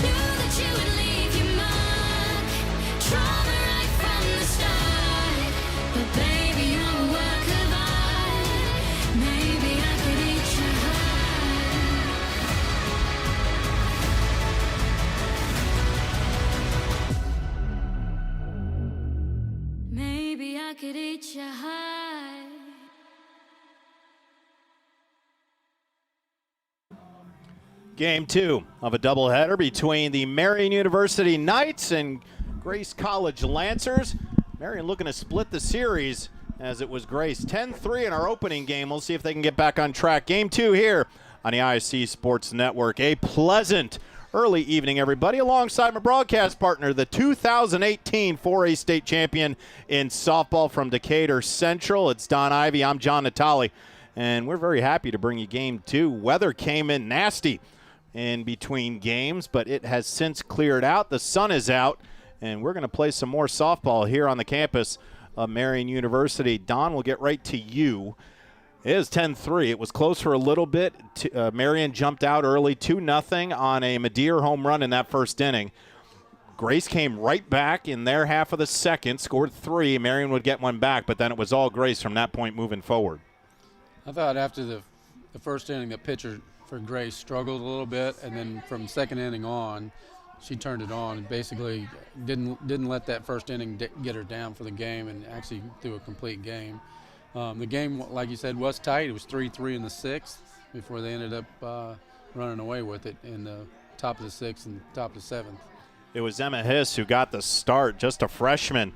that you would leave your mark. Trauma right from the start. But baby, you're a work of art. Maybe I could eat your heart. Maybe I could eat your heart. Game 2 of a doubleheader between the Marian University Knights and Grace College Lancers. Marian looking to split the series as it was Grace 10-3 in our opening game. We'll see if they can get back on track. Game 2 here on the ISC Sports Network. A pleasant early evening, everybody, alongside my broadcast partner, the 2018 4A state champion in softball from Decatur Central. It's Don Ivey. I'm John Natale, and we're very happy to bring you Game 2. Weather came in nasty in between games, but it has since cleared out. The sun is out, and we're going to play some more softball here on the campus of Marian University. Don, we'll get right to you. It is 10-3. It was close for a little bit. Marian jumped out early 2-0 on a Madeir home run in that first inning. Grace came right back in their half of the second, scored 3. Marian would get one back, but then it was all Grace from that point moving forward. I thought after the first inning, the pitcher for Grace struggled a little bit, and then from second inning on, she turned it on and basically didn't let that first inning get her down for the game, and actually threw a complete game. The game, like you said, was tight. It was 3-3 in the sixth before they ended up running away with it in the top of the sixth and top of the seventh. It was Emma Hiss who got the start, just a freshman,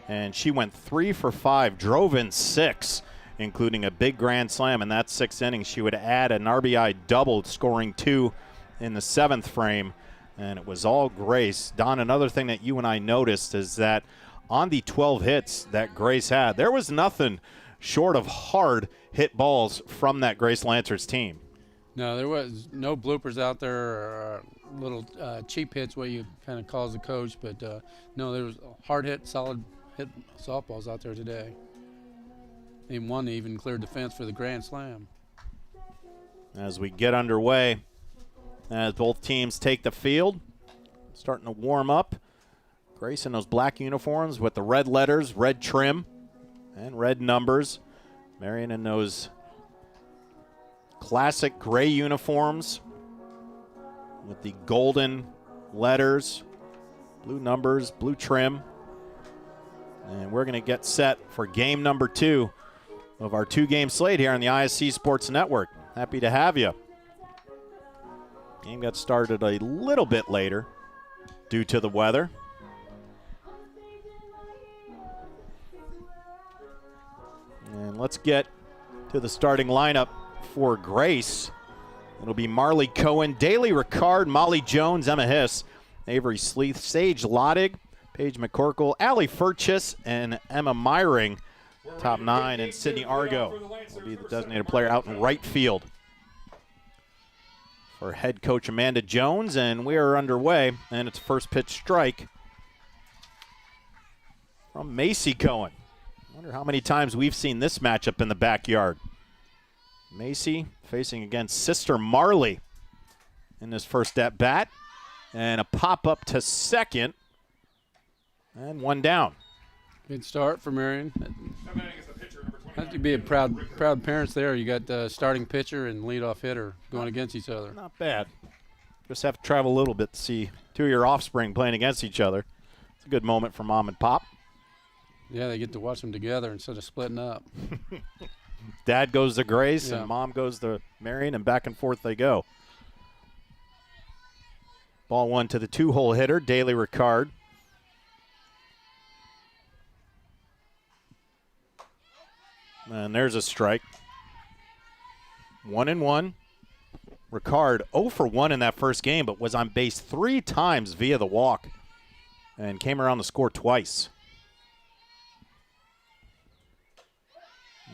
and she went 3 for 5, drove in 6. Including a big grand slam in that sixth inning. She would add an RBI double, scoring 2 in the seventh frame, and it was all Grace. Don, another thing that you and I noticed is that on the 12 hits that Grace had, there was nothing short of hard hit balls from that Grace Lancers team. No, there was no bloopers out there or little cheap hits where you kind of calls the coach, but no, there was hard hit, solid hit softballs out there today. And one even cleared the fence for the grand slam. As we get underway, as both teams take the field, starting to warm up. Grace in those black uniforms with the red letters, red trim, and red numbers. Marian in those classic gray uniforms with the golden letters, blue numbers, blue trim. And we're going to get set for game number 2 of our 2-game slate here on the ISC Sports Network. Happy to have you. Game got started a little bit later due to the weather. And let's get to the starting lineup for Grace. It'll be Marley Cohen, Daly Ricard, Molly Jones, Emma Hiss, Avery Sleeth, Sage Lottig, Paige McCorkle, Allie Furchess, and Emma Myring. Top 9, and Sydney Argo will be the designated player out in right field for head coach Amanda Jones. And we are underway, and it's first pitch strike from Macy Cohen. I wonder how many times we've seen this matchup in the backyard. Macy facing against Sister Marley in this first at bat, and a pop up to second, and one down. Good start for Marian. Have to be a proud parents there. You got the starting pitcher and leadoff hitter going against each other. Not bad. Just have to travel a little bit to see 2 of your offspring playing against each other. It's a good moment for Mom and Pop. Yeah, they get to watch them together instead of splitting up. Dad goes to Grace, yeah, and Mom goes to Marian, and back and forth they go. Ball 1 to the 2-hole hitter, Daly Ricard. And there's a strike. 1-1. Ricard 0 for 1 in that first game, but was on base 3 times via the walk and came around the score twice.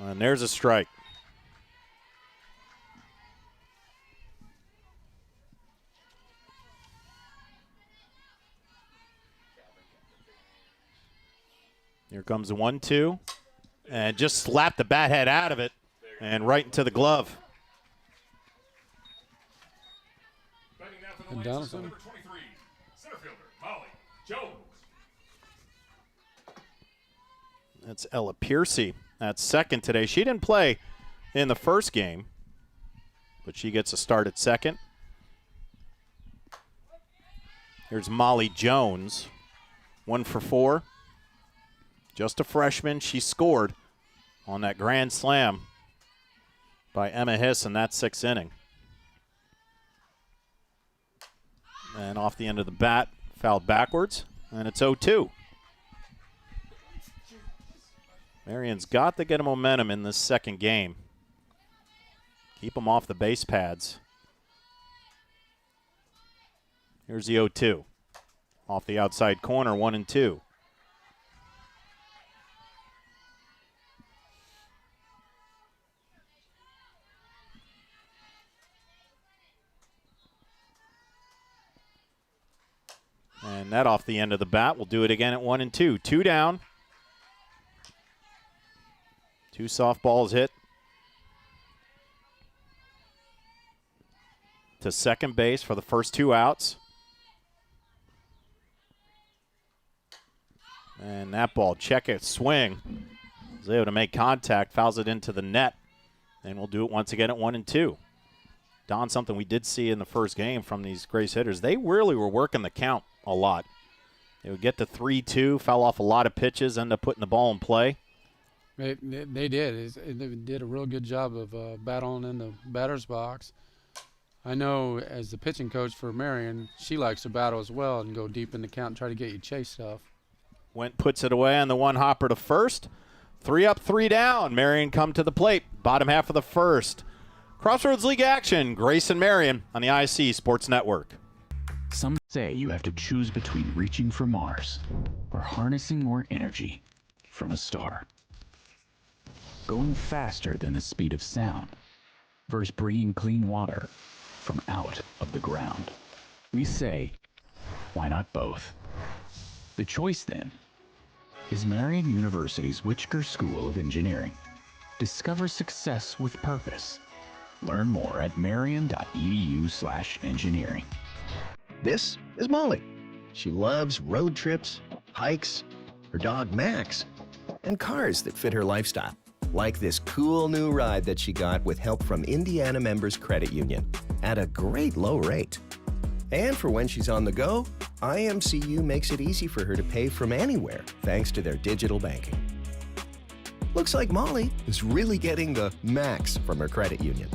And there's a strike. Here comes the 1-2. And just slapped the bat head out of it and right into the glove. And Donaldson. Number 23, center fielder, Molly Jones. That's Ella Piercy. That's second today. She didn't play in the first game, but she gets a start at second. Here's Molly Jones, 1 for 4. Just a freshman. She scored on that grand slam by Emma Hiss in that 6th inning. And off the end of the bat, fouled backwards, and it's 0-2. Marian's got to get a momentum in this second game. Keep them off the base pads. Here's the 0-2. Off the outside corner, 1-2. And that off the end of the bat. We'll do it again at 1-2. 2 down. 2 softballs hit to second base for the first 2 outs. And that ball, check it, swing. Is able to make contact, fouls it into the net. And we'll do it once again at 1-2. Don, something we did see in the first game from these Grace hitters, they really were working the count a lot. They would get to 3-2, foul off a lot of pitches, end up putting the ball in play. They did. They did a real good job of battling in the batter's box. I know as the pitching coach for Marian, she likes to battle as well and go deep in the count and try to get you chase stuff. Went, puts it away on the one hopper to first. 3 up, 3 down. Marian come to the plate. Bottom half of the first. Crossroads League action. Grace and Marian on the IC Sports Network. Some say you have to choose between reaching for Mars or harnessing more energy from a star. Going faster than the speed of sound versus bringing clean water from out of the ground. We say, why not both? The choice then is Marian University's Whitaker School of Engineering. Discover success with purpose. Learn more at marian.edu/engineering. This is Molly. She loves road trips, hikes, her dog Max, and cars that fit her lifestyle. Like this cool new ride that she got with help from Indiana Members Credit Union at a great low rate. And for when she's on the go, IMCU makes it easy for her to pay from anywhere thanks to their digital banking. Looks like Molly is really getting the max from her credit union.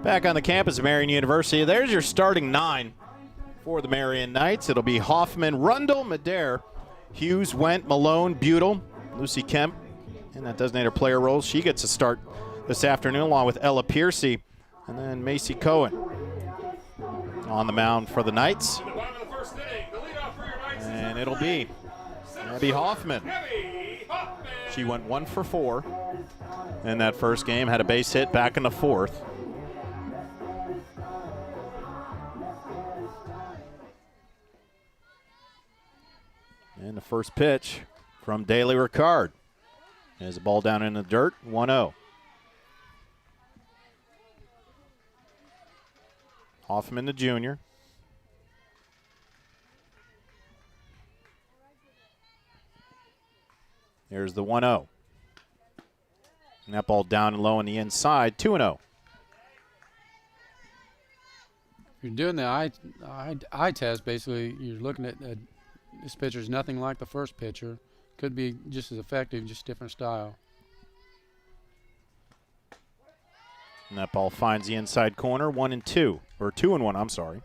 Back on the campus of Marian University, there's your starting 9 for the Marian Knights. It'll be Hoffman, Rundle, Madare, Hughes, Went, Malone, Butel, Lucy Kemp, and that designated player roles. She gets a start this afternoon along with Ella Piercy and then Macy Cohen on the mound for the Knights. And it'll be Abby Hoffman. She went 1 for 4 in that first game, had a base hit back in the 4th. And the first pitch from Daly Ricard. There's a ball down in the dirt, 1-0. Hoffman, the junior. There's the 1-0. And that ball down and low on the inside, 2-0. If you're doing the eye test, basically, you're looking at this pitcher's nothing like the first pitcher. Could be just as effective, just different style. And that ball finds the inside corner, 1-2, or 2-1, I'm sorry.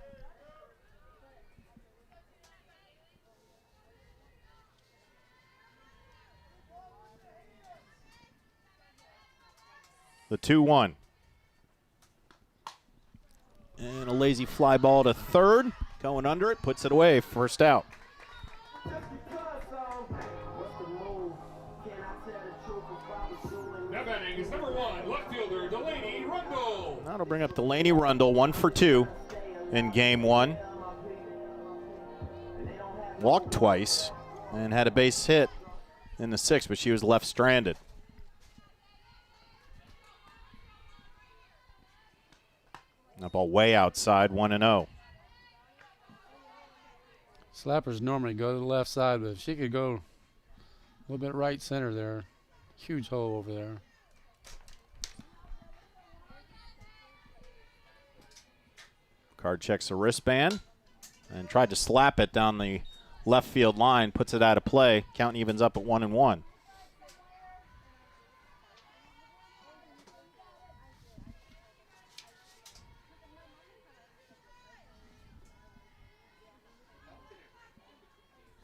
The 2-1. And a lazy fly ball to third. Going under it, puts it away, first out. Now batting is number 1, left fielder Delaney Rundle. That'll bring up Delaney Rundle, 1 for 2 in game 1. Walked twice and had a base hit in the 6th, but she was left stranded. That ball way outside, 1-0. Slappers normally go to the left side, but if she could go a little bit right center there, huge hole over there. Card checks a wristband and tried to slap it down the left field line, puts it out of play. Count evens up at 1-1.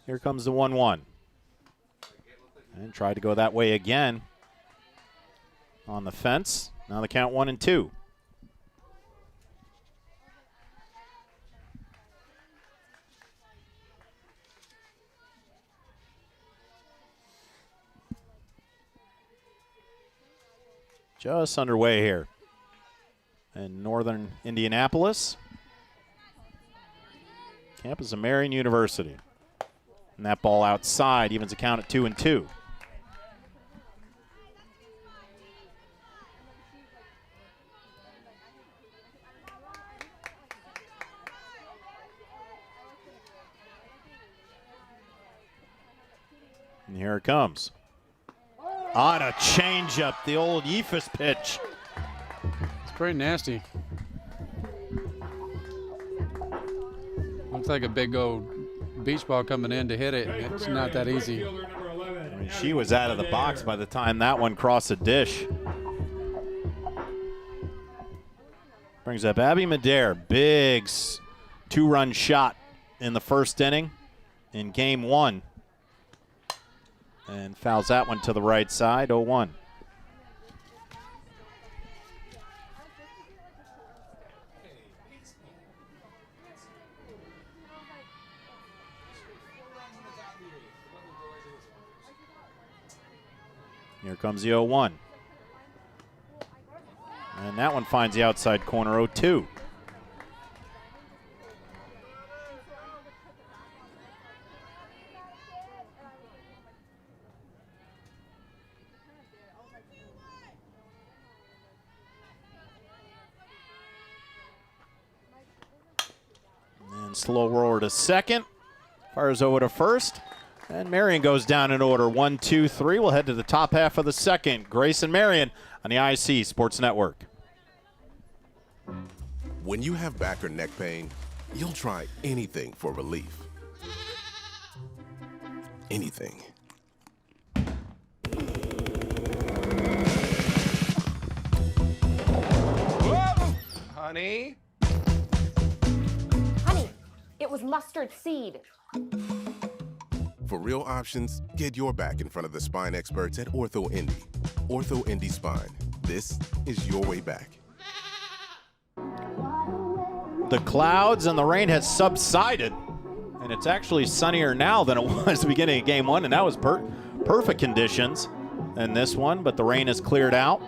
Here comes the 1-1. And tried to go that way again on the fence. Now the count 1-2. Just underway here in northern Indianapolis. Campus of Marian University. And that ball outside evens the count at 2-2. And here it comes. On a changeup, the old Yeefus pitch. It's pretty nasty. Looks like a big old beach ball coming in to hit it. It's not that easy. I mean, she was out of the box by the time that one crossed the dish. Brings up Abby Madare. Big two-run shot in the first inning in game 1. And fouls that one to the right side, 0-1. Here comes the 0-1. And that one finds the outside corner, 0-2. And slow roller to second. Fires over to first. And Marian goes down in order. 1, 2, 3. We'll head to the top half of the second. Grace and Marian on the IC Sports Network. When you have back or neck pain, you'll try anything for relief. Anything. Whoa! Honey? Honey, it was mustard seed. For real options, get your back in front of the spine experts at Ortho Indy. Ortho Indy Spine. This is your way back. The clouds and the rain has subsided, and it's actually sunnier now than it was at the beginning of game 1, and that was perfect conditions in this one, but the rain has cleared out.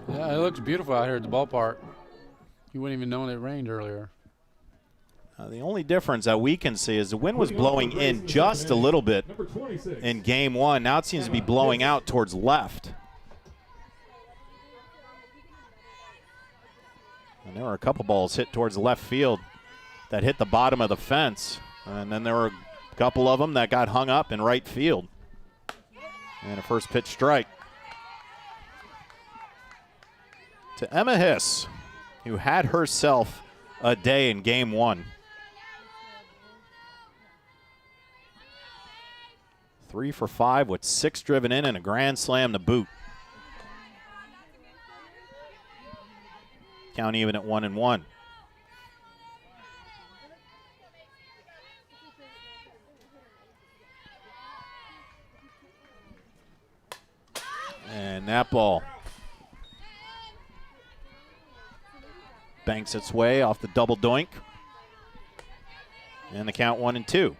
Yeah, it looks beautiful out here at the ballpark. You wouldn't even know it rained earlier. The only difference that we can see is the wind was blowing in just a little bit in game 1. Now it seems to be blowing out towards left. And there were a couple balls hit towards the left field that hit the bottom of the fence. And then there were a couple of them that got hung up in right field. And a first pitch strike to Emma Hiss, who had herself a day in game 1. 3 for 5 with 6 driven in and a grand slam to boot. Count even at 1-1. And that ball banks its way off the double doink. And the count 1-2.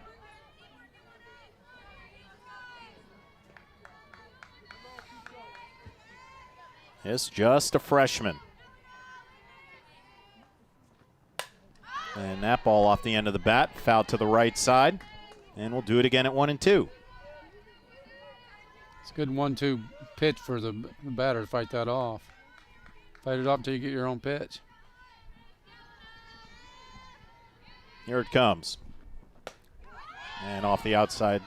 It's just a freshman. And that ball off the end of the bat, fouled to the right side. And we'll do it again at 1-2. It's a good 1-2 pitch for the batter to fight that off. Fight it off until you get your own pitch. Here it comes. And off the outside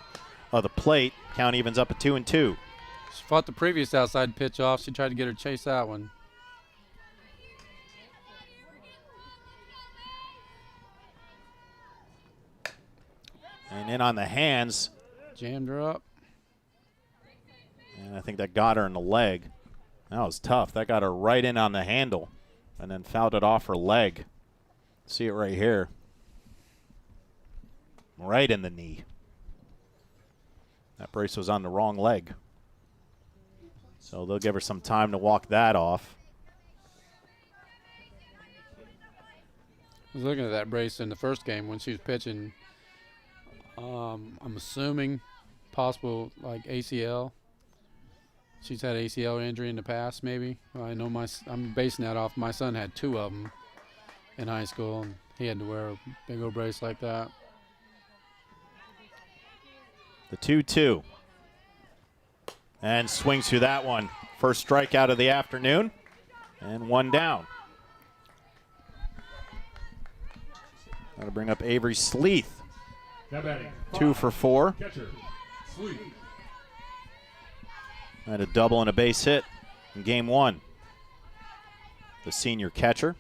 of the plate, count evens up at 2-2. She fought the previous outside pitch off. She tried to get her to chase that one. And in on the hands. Jammed her up. And I think that got her in the leg. That was tough. That got her right in on the handle and then fouled it off her leg. See it right here. Right in the knee. That brace was on the wrong leg. So they'll give her some time to walk that off. I was looking at that brace in the first game when she was pitching. I'm assuming possible like ACL. She's had ACL injury in the past, maybe. I know I'm basing that off. My son had 2 of them in high school, and he had to wear a big old brace like that. The 2-2. And swings through that one. First strikeout of the afternoon, and 1 down. That'll bring up Avery Sleeth. 2 for 4. Catcher, Sleeth. And a double and a base hit in game 1. The senior catcher.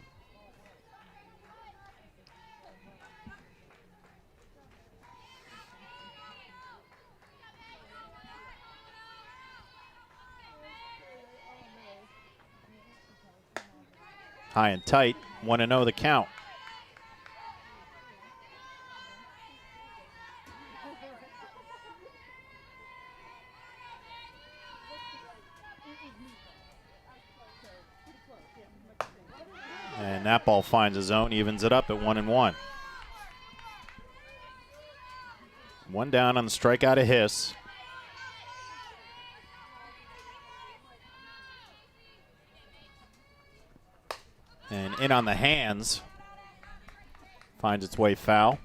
High and tight, 1-0 the count. And that ball finds a zone, evens it up at 1-1. 1 down on the strikeout of Hiss. And in on the hands. Finds its way foul.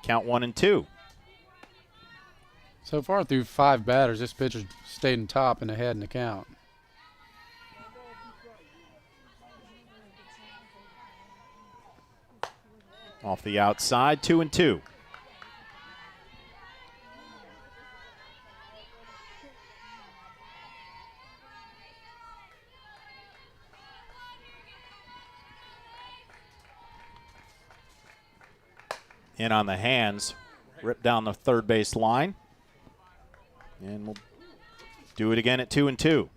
Count 1-2. So far through 5 batters, this pitcher stayed in top and ahead in the count. Off the outside, 2-2. In on the hands, rip down the third base line. And we'll do it again at 2-2.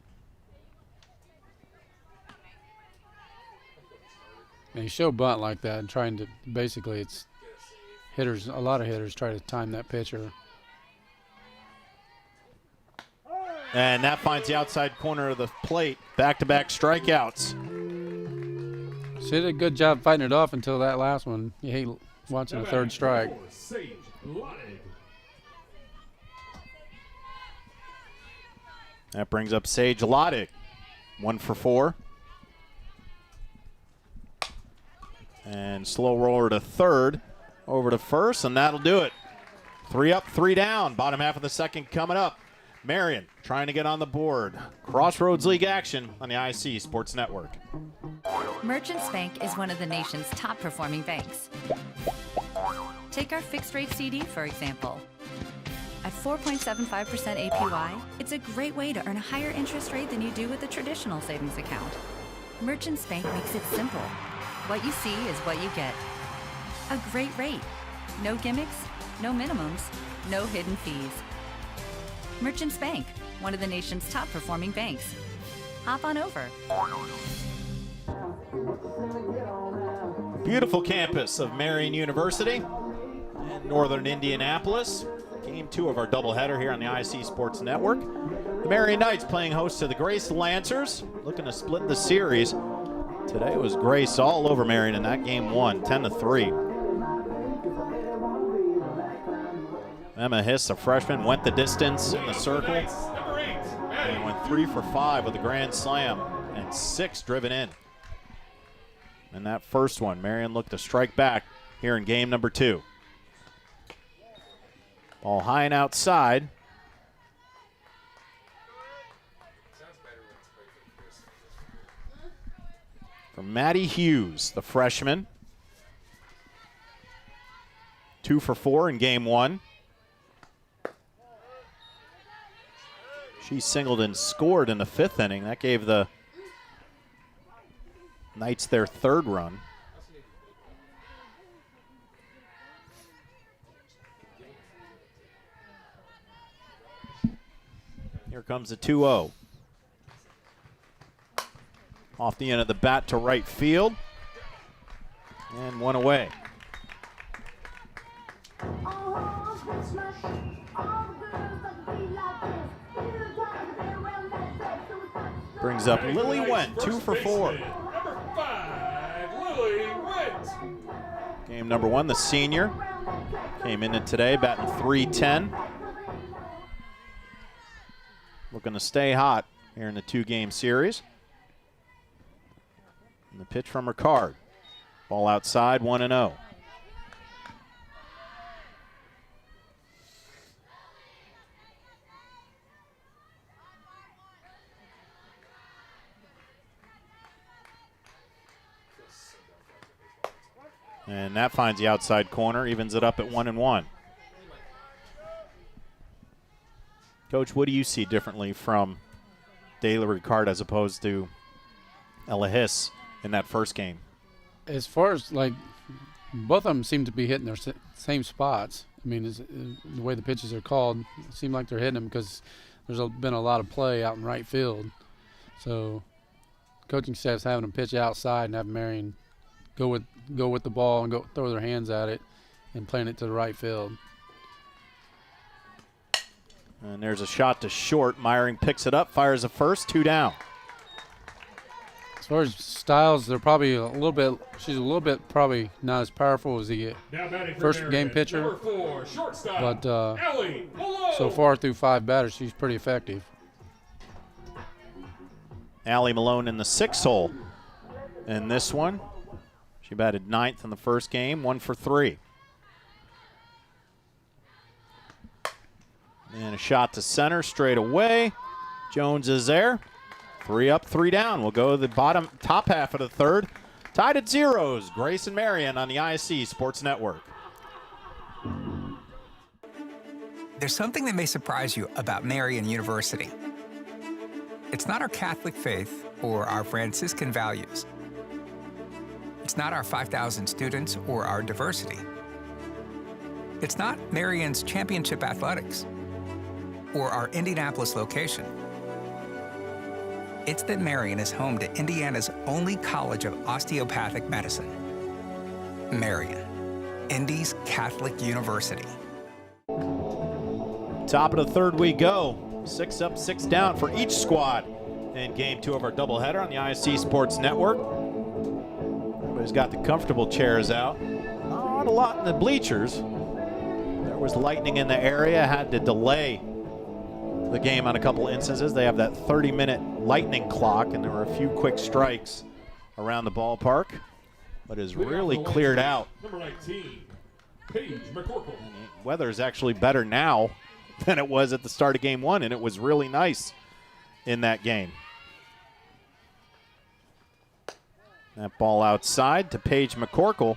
And you show bunt like that and trying to, basically it's hitters, a lot of hitters try to time that pitcher. And that finds the outside corner of the plate. Back-to-back strikeouts. She did a good job fighting it off until that last one. You hate watching the third strike. Sage Lottig. That brings up Sage Lottig. 1 for 4. And slow roller to third, over to first, and that'll do it. 3 up, 3 down. Bottom half of the second coming up. Marian trying to get on the board. Crossroads League action on the IC Sports Network. Merchants Bank is one of the nation's top performing banks. Take our fixed rate CD, for example. At 4.75% APY, it's a great way to earn a higher interest rate than you do with a traditional savings account. Merchants Bank makes it simple. What you see is what you get. A great rate. No gimmicks, no minimums, no hidden fees. Merchants Bank, one of the nation's top performing banks. Hop on over. Beautiful campus of Marian University in northern Indianapolis. Game 2 of our doubleheader here on the IC Sports Network. The Marian Knights playing host to the Grace Lancers, looking to split the series. Today was Grace all over Marian in that game 1, 10-3. Emma Hiss, a freshman, went the distance in the circle and went 3 for 5 with a grand slam and 6 driven in. And that first one, Marian looked to strike back here in game number 2. Ball high and outside. For Maddie Hughes, the freshman. 2 for 4 in game 1. She singled and scored in the 5th inning. That gave the Knights their 3rd run. Here comes the 2-0. Off the end of the bat to right field. And 1 away. Brings up Lily Went, 2 for 4. Number 5, Lily Went. Game number 1, the senior. Came in today, batting .310. Looking to stay hot here in the 2-game series. And the pitch from Ricard. Ball outside, 1-0. And that finds the outside corner, evens it up at 1-1. Coach, what do you see differently from Dayla Ricard as opposed to Ella Hiss in that first game? As far as, like, both of them seem to be hitting their same spots. I mean, the way the pitches are called, it seems like they're hitting them because there's been a lot of play out in right field. So coaching staff's having them pitch outside and have Marian go with the ball and go throw their hands at it and playing it to the right field. And there's a shot to short. Meyering picks it up, fires a first, 2 down. As far as styles, they're probably a little bit. She's a little bit probably not as powerful as the first game pitcher. Number 4, shortstop, But Ellie Malone. so far through 5 batters, she's pretty effective. Allie Malone in the 6th hole in this one. She batted 9th in the first game, 1 for 3. And a shot to center straight away. Jones is there. 3 up, 3 down. We'll go to the top half of the 3rd. Tied at 0s. Grace and Marian on the ISC Sports Network. There's something that may surprise you about Marian University. It's not our Catholic faith or our Franciscan values. It's not our 5,000 students or our diversity. It's not Marian's championship athletics or our Indianapolis location. It's that Marian is home to Indiana's only college of osteopathic medicine. Marian, Indy's Catholic University. Top of the 3rd we go. 6 up, 6 down for each squad in game 2 of our doubleheader on the ISC Sports Network. Everybody's got the comfortable chairs out. Not a lot in the bleachers. There was lightning in the area, had to delay the game on a couple instances. They have that 30-minute lightning clock, and there were a few quick strikes around the ballpark, but is really cleared out. Number 19, Paige McCorkle. Weather is actually better now than it was at the start of game 1, and it was really nice in that game. That ball outside to Paige McCorkle,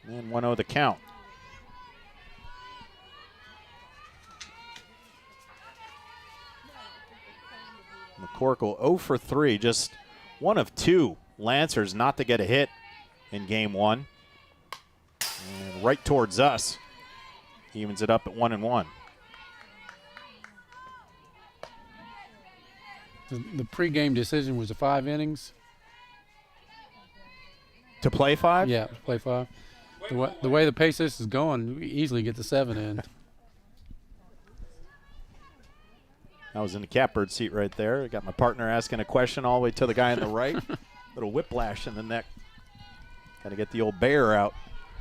and 1-0 the count. McCorkle 0 for 3, just 1 of 2 Lancers not to get a hit in game 1. And right towards us, evens it up at 1-1. The pregame decision was 5 innings. To play 5? Yeah, play 5. The way the pace this is going, we easily get the 7 in. I was in the catbird seat right there. I got my partner asking a question all the way to the guy on the right. Little whiplash in the neck. Got to get the old bear out.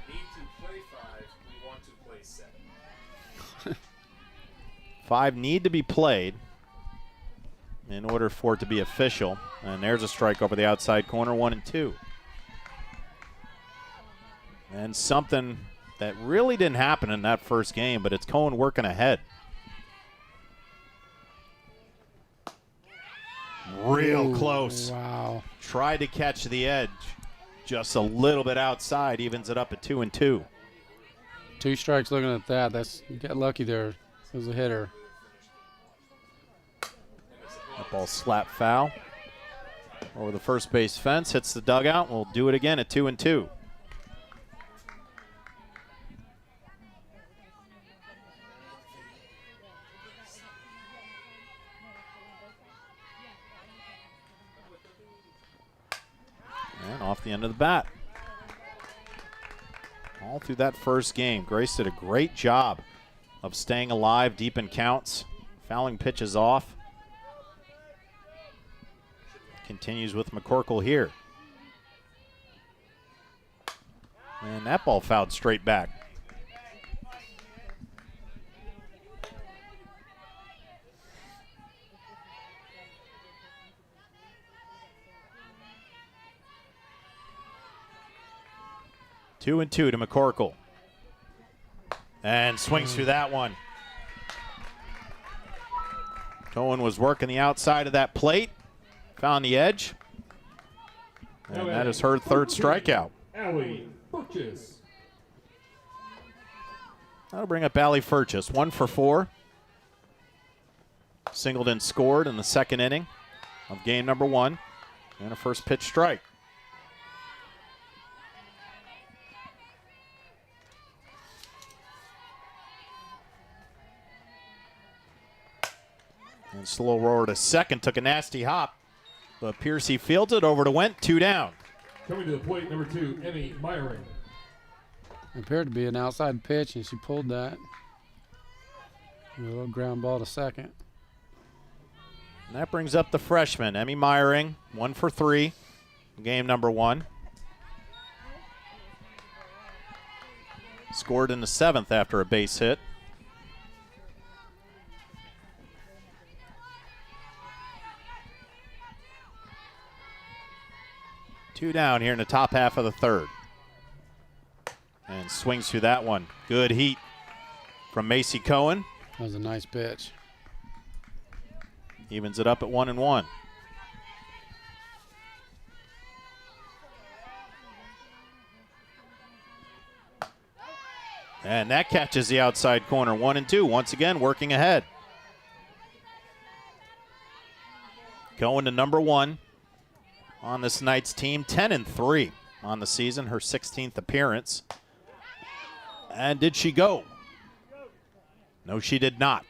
Need to play 5. We want to play 7. 5 need to be played in order for it to be official. And there's a strike over the outside corner, 1-2. And something that really didn't happen in that first game, but it's Cohen working ahead. Real close. Wow. Tried to catch the edge. Just a little bit outside. Evens it up at 2-2. 2 strikes looking at that. You got lucky there. It was a hitter. That ball slap foul over the first base fence, hits the dugout. We'll do it again at 2-2. And off the end of the bat. All through that first game, Grace did a great job of staying alive deep in counts, fouling pitches off. Continues with McCorkle here. And that ball fouled straight back. Two and two to McCorkle. And swings through that one. Cohen was working the outside of that plate. Found the edge. And that is her third strikeout. Allie Purchase. That'll bring up Allie Furchess. 1 for 4. Singleton scored in the second inning of game number 1. And a first pitch strike. And slow roller to second, took a nasty hop. But Piercy fields it over to Went, 2 down. Coming to the plate, number 2, Emmy Myring. It appeared to be an outside pitch, and she pulled that. A little ground ball to second. And that brings up the freshman, Emmy Myring, 1 for 3, game number 1. Scored in the 7th after a base hit. Two down here in the top half of the third. And swings through that one. Good heat from Macy Cohen. That was a nice pitch. Evens it up at 1-1. And that catches the outside corner. 1-2. Once again, working ahead. Cohen to number 1 on this night's team. 10-3 on the season. Her 16th appearance. And did she go? No, she did not.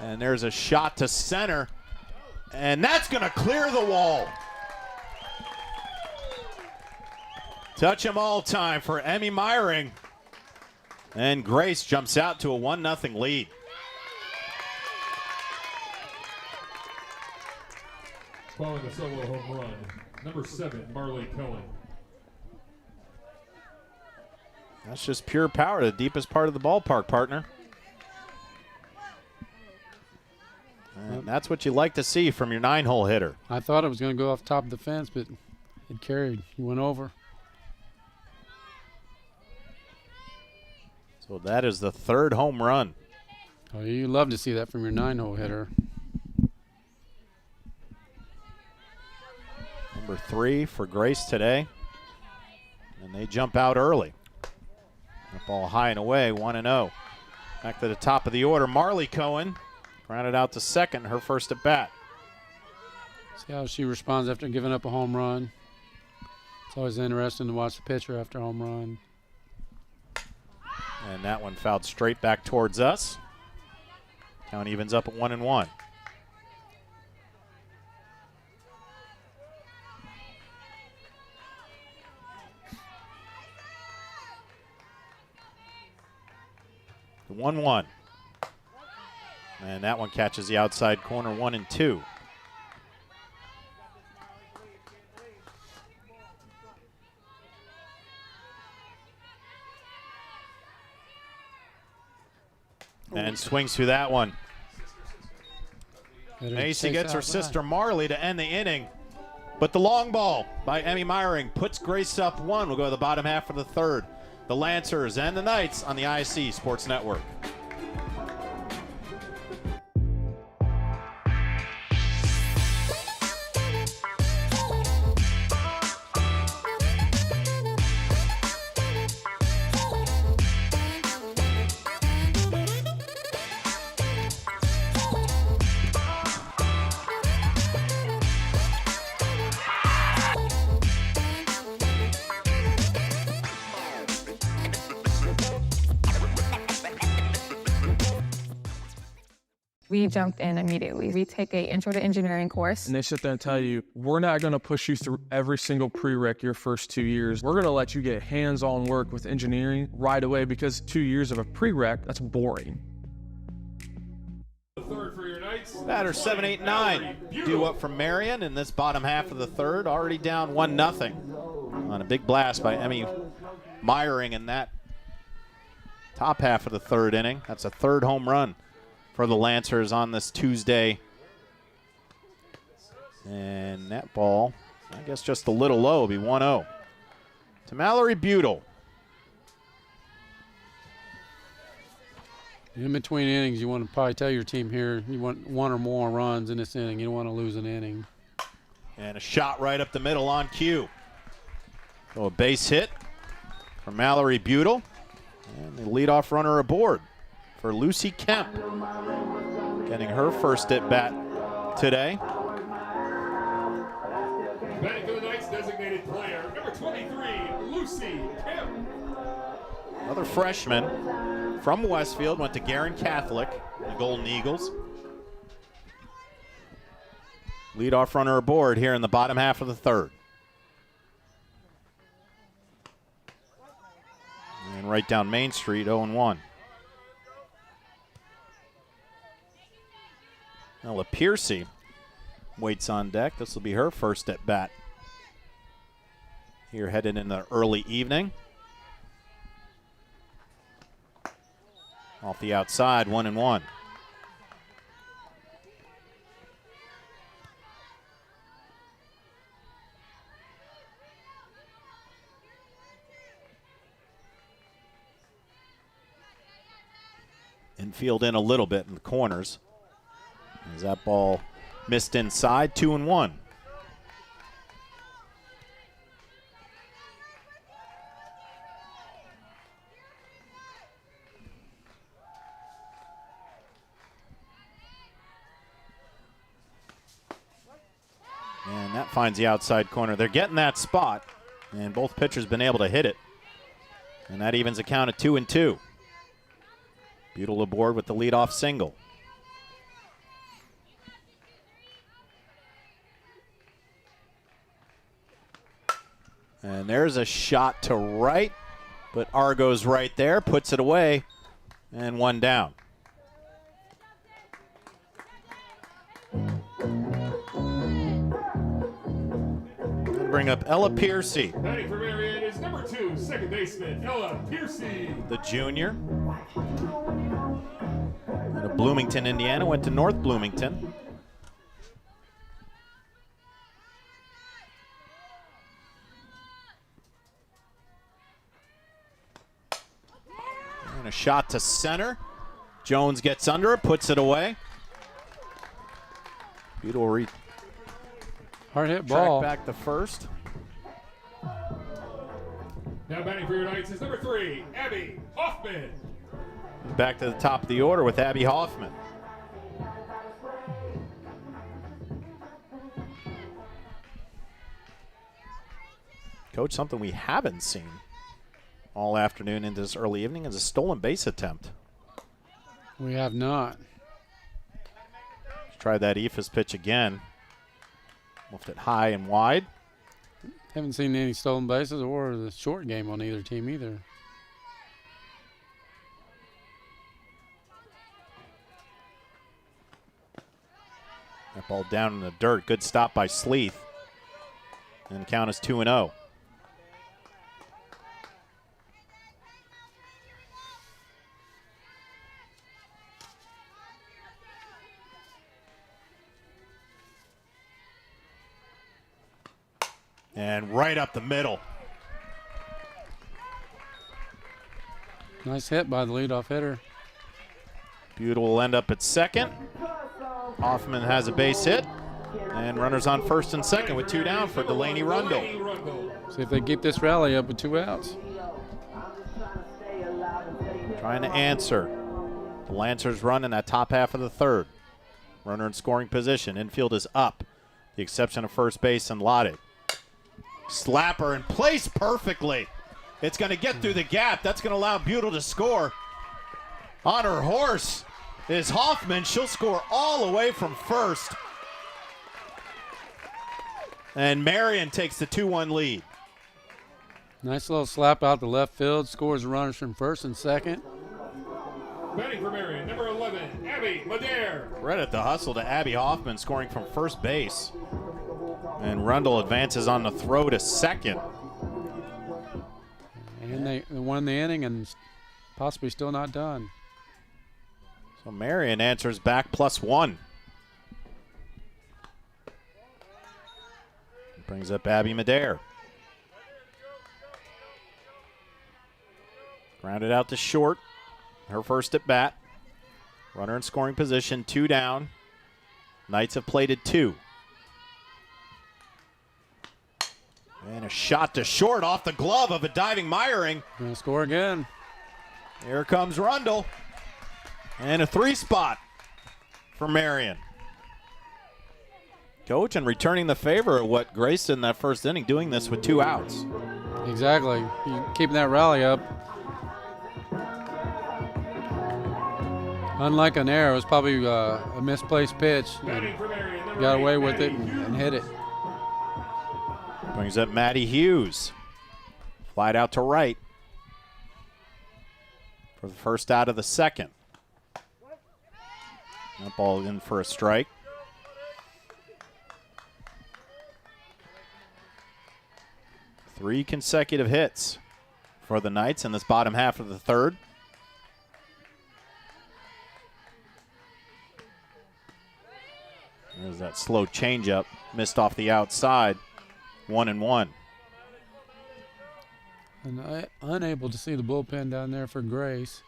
And there's a shot to center. And that's going to clear the wall. Touch 'em all time for Emmy Myring. And Grace jumps out to a 1-0 lead. Following the solo home run, number 7, Marley Cohen. That's just pure power to the deepest part of the ballpark, partner. And that's what you like to see from your 9-hole hitter. I thought it was going to go off the top of the fence, but it carried. He went over. So that is the 3rd home run. Oh, you love to see that from your 9-hole hitter. Number 3 for Grace today. And they jump out early. That ball high and away, 1-0. Back to the top of the order, Marley Cohen. Grounded out to second, her first at bat. See how she responds after giving up a home run. It's always interesting to watch the pitcher after a home run. And that one fouled straight back towards us. Count evens up at 1-1. The 1-1. And that one catches the outside corner, 1-2. And swings through that one. Macy gets her sister Marley to end the inning. But the long ball by Emmy Myring puts Grace up 1. We'll go to the bottom half of the third. The Lancers and the Knights on the IC Sports Network. We jumped in immediately. We take a intro to engineering course. And they sit there and tell you, we're not going to push you through every single prereq your first 2 years. We're going to let you get hands-on work with engineering right away, because 2 years of a prereq, that's boring. The third for your Knights. Batter 7, 8, 9. Due up from Marian in this bottom half of the third. Already down 1-0 on a big blast by Emmy Meyering in that top half of the third inning. That's a third home run for the Lancers on this Tuesday. And that ball, I guess just a little low, will be 1-0 to Mallory Butel. In between innings, you want to probably tell your team here you want one or more runs in this inning. You don't want to lose an inning. And a shot right up the middle on cue. So a base hit for Mallory Butel. And the leadoff runner aboard for Lucy Kemp, getting her first at bat today. Batting for the Knights, designated player, number 23, Lucy Kemp. Another freshman from Westfield, went to Guerin Catholic, the Golden Eagles. Leadoff runner aboard here in the bottom half of the third. And right down Main Street, 0-1. Ella Piercy waits on deck. This will be her first at bat here headed in the early evening. Off the outside, 1-1. Infield in a little bit in the corners. As that ball missed inside, 2-1. And that finds the outside corner. They're getting that spot, and both pitchers been able to hit it. And that evens a count at 2-2. Butel aboard with the leadoff single. And there's a shot to right, but Argo's right there, puts it away, and one down. Bring up Ella Piercy. Batting for Marian is number 2, second baseman, Ella Piercy. The junior. Out of Bloomington, Indiana, went to North Bloomington. And a shot to center. Jones gets under it, puts it away. Butel hard hit ball. Back to first. Now batting for your Knights is number 3, Abby Hoffman. Back to the top of the order with Abby Hoffman. Coach, something we haven't seen all afternoon into this early evening is a stolen base attempt. We have not. Let's try that Ephus pitch again. Left it high and wide. Haven't seen any stolen bases or the short game on either team either. That ball down in the dirt. Good stop by Sleeth. And the count is 2-0. And right up the middle. Nice hit by the leadoff hitter. Butel will end up at second. Hoffman has a base hit. And runners on first and second with 2 down for Delaney Rundle. See if they keep this rally up with 2 outs. Trying to answer. The Lancers run in that top half of the third. Runner in scoring position. Infield is up. The exception of first base and Lottie. Slapper in place perfectly. It's going to get through the gap. That's going to allow Butel to score on her horse. is Hoffman. She'll score all the way from first. And Marian takes the 2-1 lead. Nice little slap out the left field. Scores runners from first and second. Batting for Marian, number 11, Abby Madare. Credit the hustle to Abby Hoffman, scoring from first base. And Rundle advances on the throw to second. And they won the inning and possibly still not done. So Marian answers back +1. Brings up Abby Madare. Grounded out to short. Her first at bat. Runner in scoring position, 2 down. Knights have plated 2. And a shot to short off the glove of a diving Meyering. Gonna score again. Here comes Rundle. And a 3-spot for Marian. Coach, and returning the favor of what Grace did in that first inning, doing this with 2 outs. Exactly. Keeping that rally up. Unlike an error, it was probably a misplaced pitch. Got away with it and hit it. Brings up Maddie Hughes. Flied out to right for the first out of the second. That ball in for a strike. Three consecutive hits for the Knights in this bottom half of the third. There's that slow changeup, missed off the outside. 1-1. And unable to see the bullpen down there for Grace.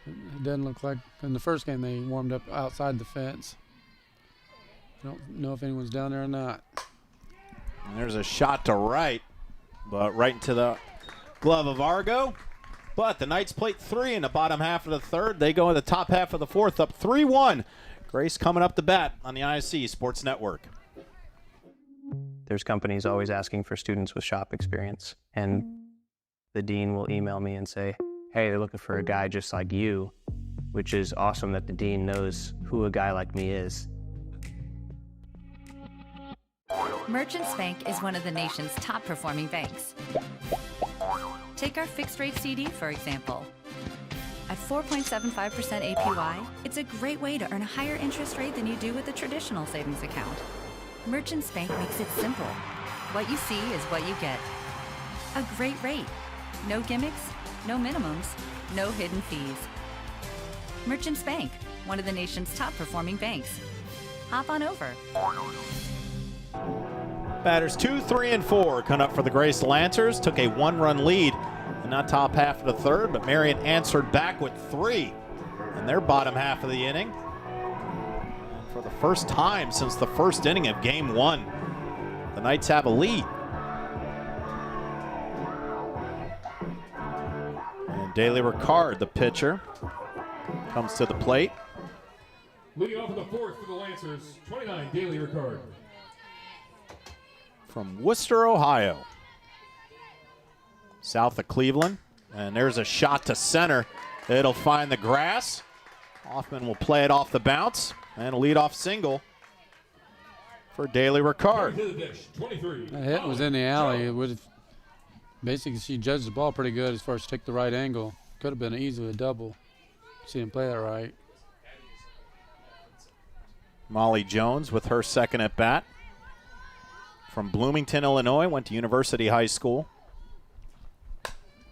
It doesn't look like in the first game they warmed up outside the fence. Don't know if anyone's down there or not. And there's a shot to right, but right into the glove of Argo. But the Knights plate 3 in the bottom half of the third. They go in the top half of the fourth, up 3-1. Grace coming up to bat on the ISC Sports Network. There's companies always asking for students with shop experience, and the dean will email me and say, hey, they're looking for a guy just like you, which is awesome that the dean knows who a guy like me is. Merchants Bank is one of the nation's top performing banks. Take our fixed rate CD, for example. At 4.75% APY, it's a great way to earn a higher interest rate than you do with a traditional savings account. Merchants Bank makes it simple. What you see is what you get. A great rate. No gimmicks, no minimums, no hidden fees. Merchants Bank, one of the nation's top performing banks. Hop on over. Batters 2, 3, and 4 come up for the Grace Lancers. Took a 1-run lead in that top half of the third, but Marian answered back with 3 in their bottom half of the inning. For the first time since the first inning of Game 1, the Knights have a lead. And Daly Ricard, the pitcher, comes to the plate. Leading off in the fourth for the Lancers, 29, Daly Ricard. From Worcester, Ohio. South of Cleveland. And there's a shot to center. It'll find the grass. Hoffman will play it off the bounce. And a leadoff single for Daly Ricard. That hit was in the alley. It would have basically, she judged the ball pretty good as far as take the right angle. Could have been easily a double. She didn't play that right. Molly Jones with her second at bat. From Bloomington, Illinois, went to University High School.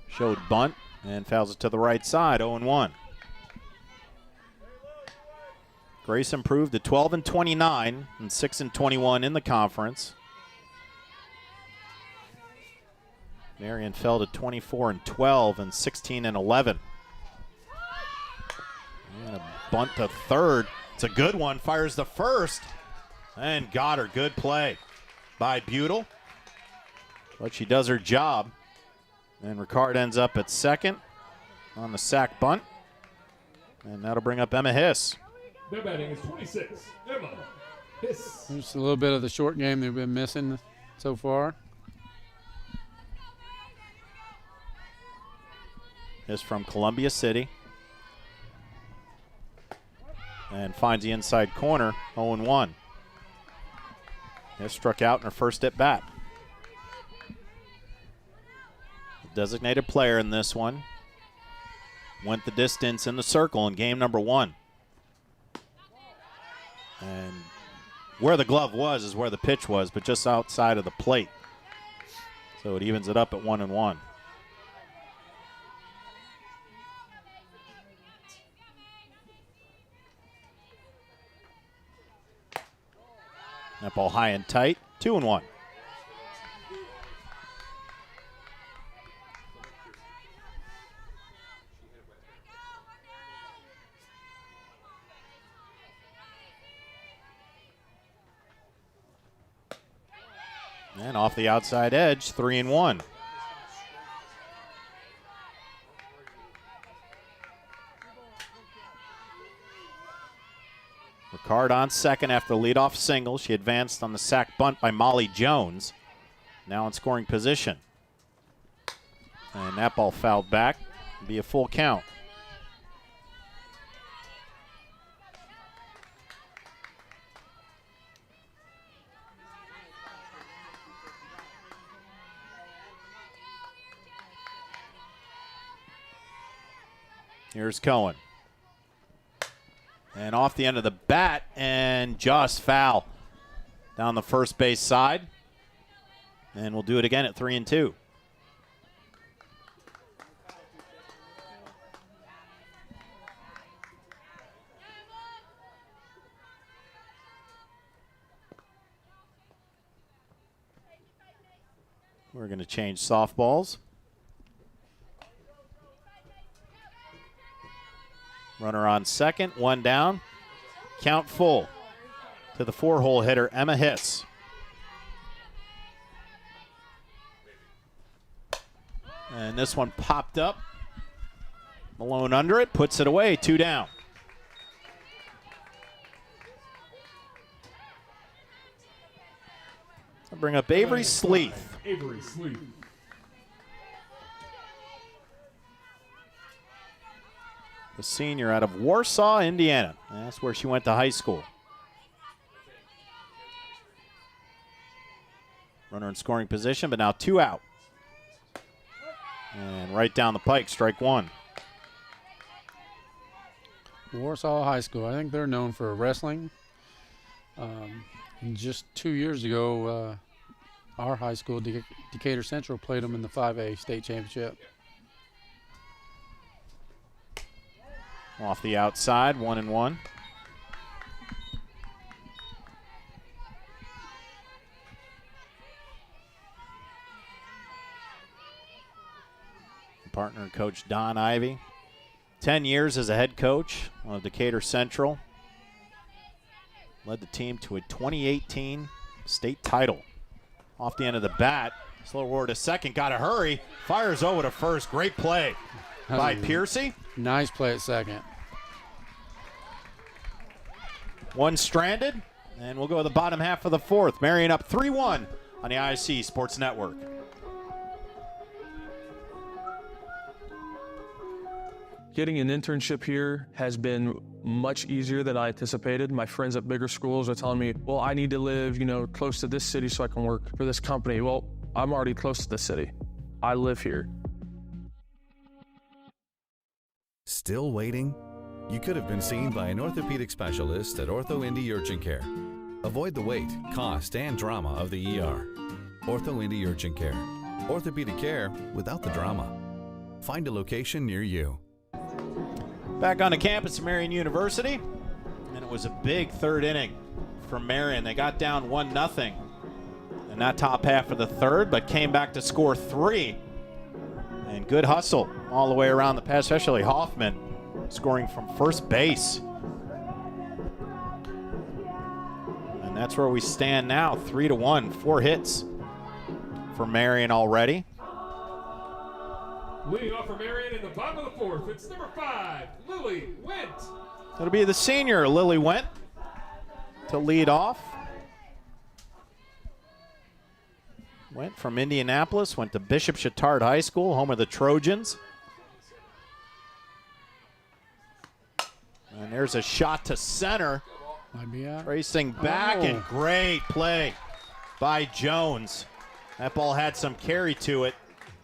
Showed bunt and fouls it to the right side, 0-1. Grace improved to 12-29 and 6-21 in the conference. Marian fell to 24-12 and 16-11. And a bunt to third. It's a good one. Fires the first. And got her. Good play by Butel. But she does her job. And Ricard ends up at second on the sack bunt. And that'll bring up Emma Hiss. Their batting is 26, Emma Hiss. Just a little bit of the short game they've been missing so far. Hiss from Columbia City. and finds the inside corner, 0-1. They struck out in her first at bat. Designated player in this one. Went the distance in the circle in game number 1. And where the glove was is where the pitch was, but just outside of the plate. So it evens it up at 1-1. That ball high and tight, 2-1. And off the outside edge, 3-1. Ricard on second after the leadoff single. She advanced on the sac bunt by Molly Jones. Now in scoring position. And that ball fouled back. It'll be a full count. Here's Cohen. And off the end of the bat, and just foul down the first base side. And we'll do it again at 3-2. We're going to change softballs. Runner on second, one down. Count full to the 4-hole hitter, Emma Hiss. And this one popped up. Malone under it, puts it away, 2 down. I'll bring up Avery Sleeth. Avery Sleeth. The senior out of Warsaw, Indiana. That's where she went to high school. Runner in scoring position, but now 2 out. And right down the pike, strike 1. Warsaw High School. I think they're known for wrestling. And just 2 years ago, our high school, Decatur Central, played them in the 5A state championship. Off the outside, 1-1. Partner coach Don Ivy. 10 years as a head coach of Decatur Central. Led the team to a 2018 state title. Off the end of the bat, slow roar to second, got to hurry. Fires over to first, great play by Piercy. Nice play at second. One stranded, and we'll go to the bottom half of the 4th. Marian up 3-1 on the ISC Sports Network. Getting an internship here has been much easier than I anticipated. My friends at bigger schools are telling me, well, I need to live, close to this city so I can work for this company. Well, I'm already close to the city. I live here. Still waiting? You could have been seen by an orthopedic specialist at Ortho Indy Urgent Care. Avoid the wait, cost, and drama of the ER. Ortho Indy Urgent Care. Orthopedic care without the drama. Find a location near you. Back on the campus of Marian University, and it was a big 3rd inning for Marian. They got down 1-0 in that top half of the 3rd, but came back to score 3. And good hustle all the way around the pass, especially Hoffman scoring from first base. And that's where we stand now, 3-1, 4 hits for Marian already. Leading off for Marian in the bottom of the 4th, it's number 5, Lily Went. It'll be the senior, Lily Went, to lead off. Went from Indianapolis, went to Bishop Chatard High School, home of the Trojans. And And there's a shot to center. Might be out. Racing back, and great play by Jones. That ball had some carry to it.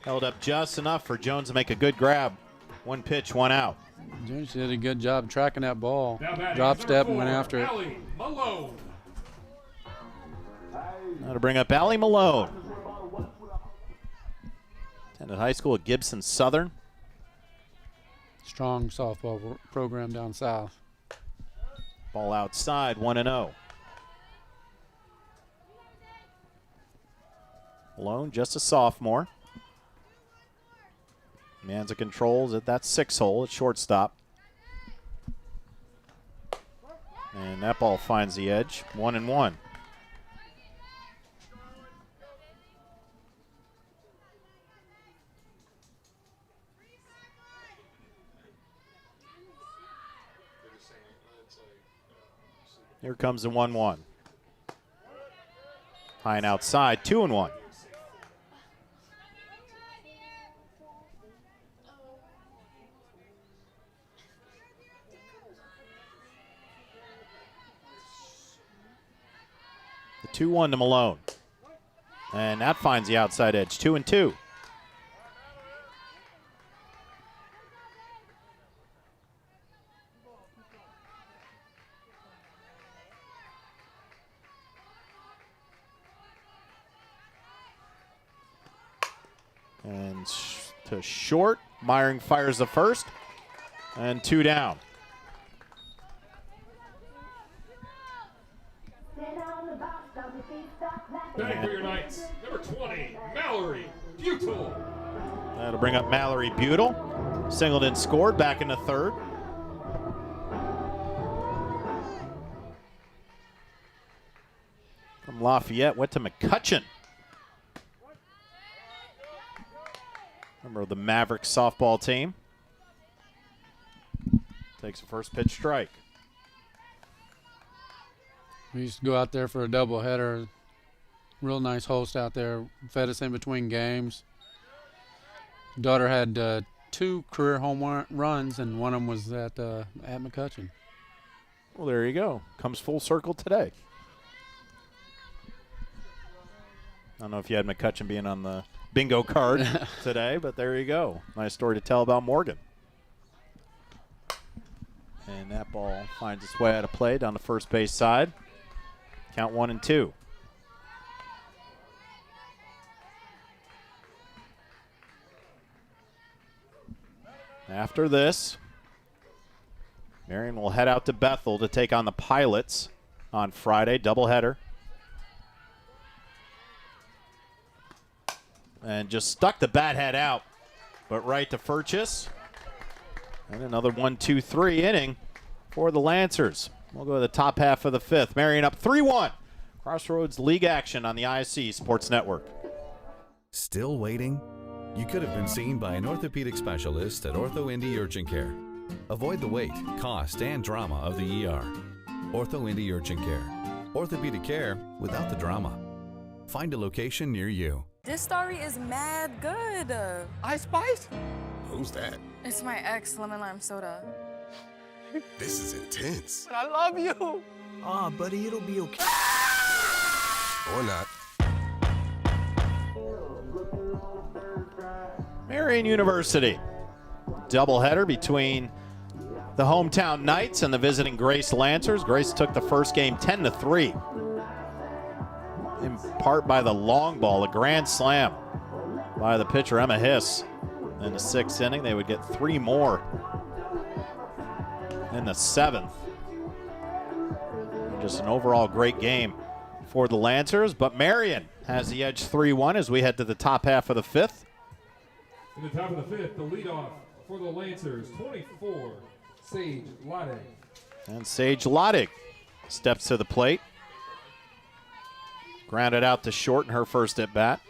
Held up just enough for Jones to make a good grab. One pitch, one out. Jones did a good job tracking that ball. Now batting Drop is step and number went 4, after it. Allie Malone. Now to bring up Allie Malone. Attended high school at Gibson Southern. Strong softball program down south. Ball outside, 1-0. Malone, just a sophomore. Manza controls at that 6-hole at shortstop. And that ball finds the edge, 1-1. Here comes the 1-1. High and outside, 2-1. The 2-1 to Malone. And that finds the outside edge, 2-2. And to short, Myring fires the first, and 2 down. Batting for your Knights, number 20, Mallory Butel. That'll bring up Mallory Butel. Singleton scored back in the third. From Lafayette, went to McCutcheon. Member of the Mavericks softball team. Takes a first pitch strike. We used to go out there for a doubleheader. Real nice host out there. Fed us in between games. Daughter had 2 career home runs, and one of them was at McCutcheon. Well, there you go. Comes full circle today. I don't know if you had McCutcheon being on the bingo card today, but there you go. Nice story to tell about Morgan. And that ball finds its way out of play down the first base side. Count 1-2. After this, Marian will head out to Bethel to take on the Pilots on Friday, doubleheader. And just stuck the bat head out, but right to Furchess. And another 1-2-3 inning for the Lancers. We'll go to the top half of the fifth. Marian up 3-1. Crossroads League action on the ISC Sports Network. Still waiting? You could have been seen by an orthopedic specialist at Ortho Indy Urgent Care. Avoid the wait, cost, and drama of the ER. Ortho Indy Urgent Care. Orthopedic care without the drama. Find a location near you. This story is mad good. Ice Spice? Who's that? It's my ex, lemon lime soda. This is intense. But I love you. Aw, buddy, it'll be okay. Or not. Marian University. Doubleheader between the hometown Knights and the visiting Grace Lancers. Grace took the first game 10-3. In part by the long ball, a grand slam by the pitcher Emma Hiss. In the 6th inning, they would get 3 more in the 7th. Just an overall great game for the Lancers, but Marian has the edge 3-1 as we head to the top half of the 5th. In the top of the 5th, the leadoff for the Lancers, 24, Sage Loddig. And Sage Loddig steps to the plate. Grounded out to short in her first at bat.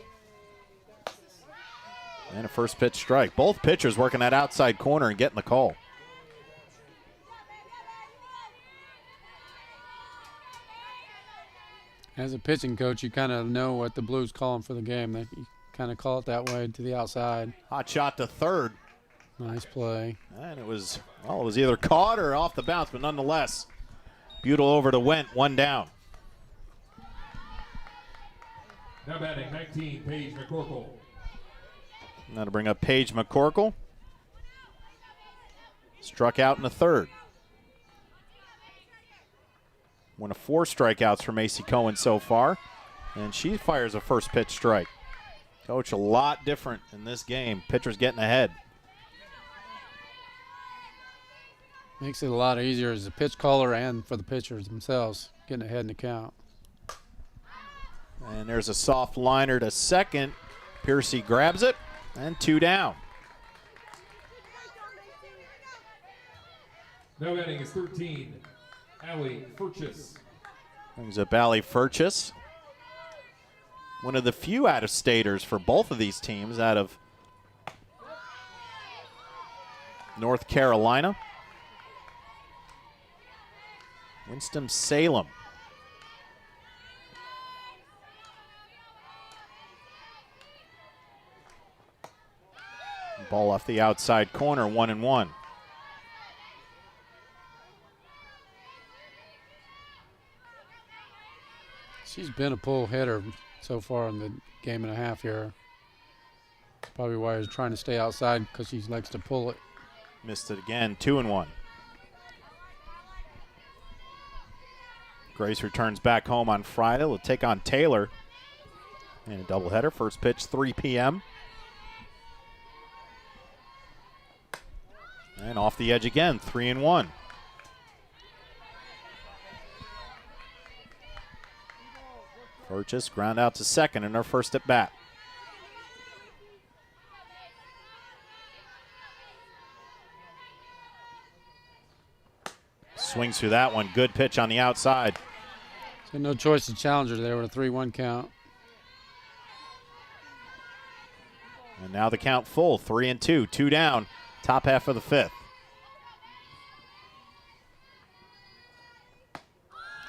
And a first pitch strike. Both pitchers working that outside corner and getting the call. As a pitching coach, you kind of know what the Blues calling for the game. You kind of call it that way to the outside. Hot shot to third. Nice play. And it was either caught or off the bounce, but nonetheless, Butel over to Went, one down. Now batting 19, Paige McCorkle. Now to bring up Paige McCorkle. Struck out in the third. One of 4 strikeouts for Macy Cohen so far, and she fires a first pitch strike. Coach, a lot different in this game. Pitcher's getting ahead. Makes it a lot easier as a pitch caller and for the pitchers themselves, getting ahead in the count. And there's a soft liner to second. Piercy grabs it, and 2 down. Now batting is 13, Allie Furchess. Brings up Allie Furchess. One of the few out-of-staters for both of these teams out of North Carolina. Winston-Salem. Ball off the outside corner, 1-1. She's been a pull hitter so far in the game and a half here. Probably why he's trying to stay outside, because she likes to pull it. Missed it again, 2-1. Grace returns back home on Friday. Will take on Taylor in a doubleheader. First pitch, 3 p.m. And off the edge again, 3-1. Purchase ground out to second in her first at bat. Swings through that one. Good pitch on the outside. So no choice to challenge her there with a 3-1 count. And now the count full, 3-2, 2 down, top half of the 5th.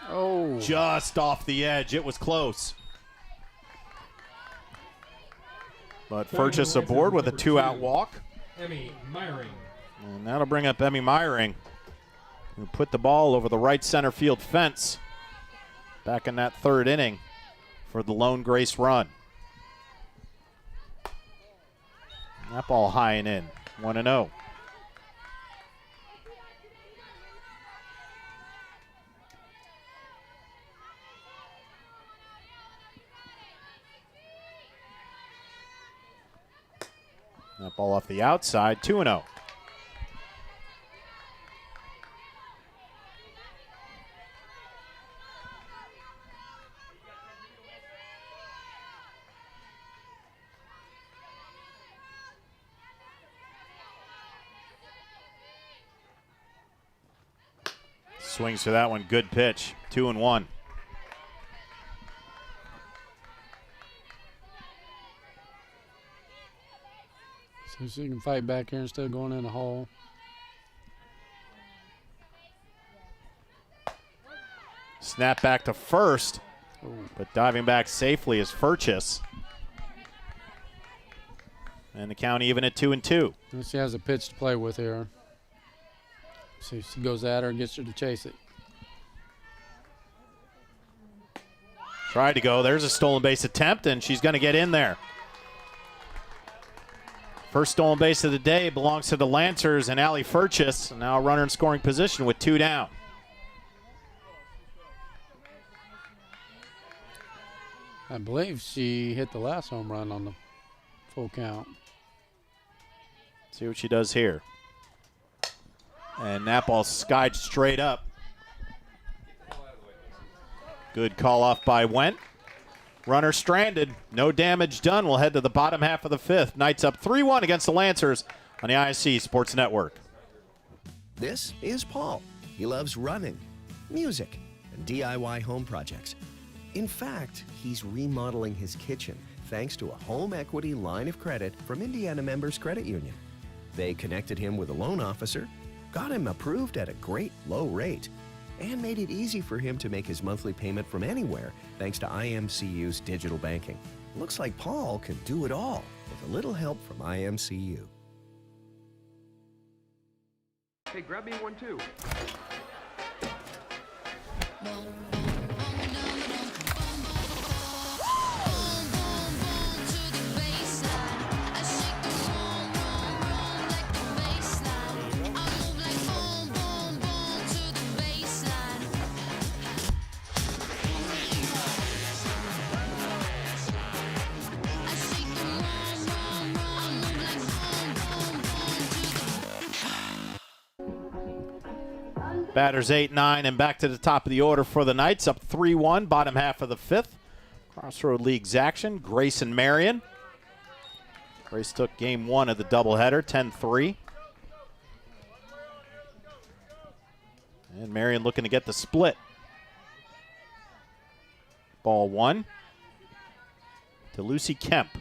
Oh. Just off the edge. It was close. But Furchess aboard with a 2-out walk. Emmy Myring. And that'll bring up Emmy Myring, who put the ball over the right center field fence back in that 3rd inning for the lone Grace run. That ball high and in, 1-0. That ball off the outside, 2-0. Swings to that one, good pitch, 2-1. So she can fight back here instead of going in the hole. Snap back to first, but diving back safely is Furchess. And the count even at 2-2. And she has a pitch to play with here. So she goes at her and gets her to chase it. Tried to go. There's a stolen base attempt, and she's going to get in there. First stolen base of the day belongs to the Lancers and Allie Furchess. Now a runner in scoring position with 2 down. I believe she hit the last home run on the full count. See what she does here. And that ball skied straight up. Good call off by Went. Runner stranded. No damage done. We'll head to the bottom half of the 5th. Knights up 3-1 against the Lancers on the ISC Sports Network. This is Paul. He loves running, music, and DIY home projects. In fact, he's remodeling his kitchen thanks to a home equity line of credit from Indiana Members Credit Union. They connected him with a loan officer, got him approved at a great low rate, and made it easy for him to make his monthly payment from anywhere thanks to IMCU's digital banking. Looks like Paul can do it all with a little help from IMCU. Hey, grab me one too. Batters 8-9 and back to the top of the order for the Knights, up 3-1, bottom half of the fifth. Crossroad Leagues action, Grace and Marian. Grace took game one of the doubleheader, 10-3. And Marian looking to get the split. Ball one to Lucy Kemp.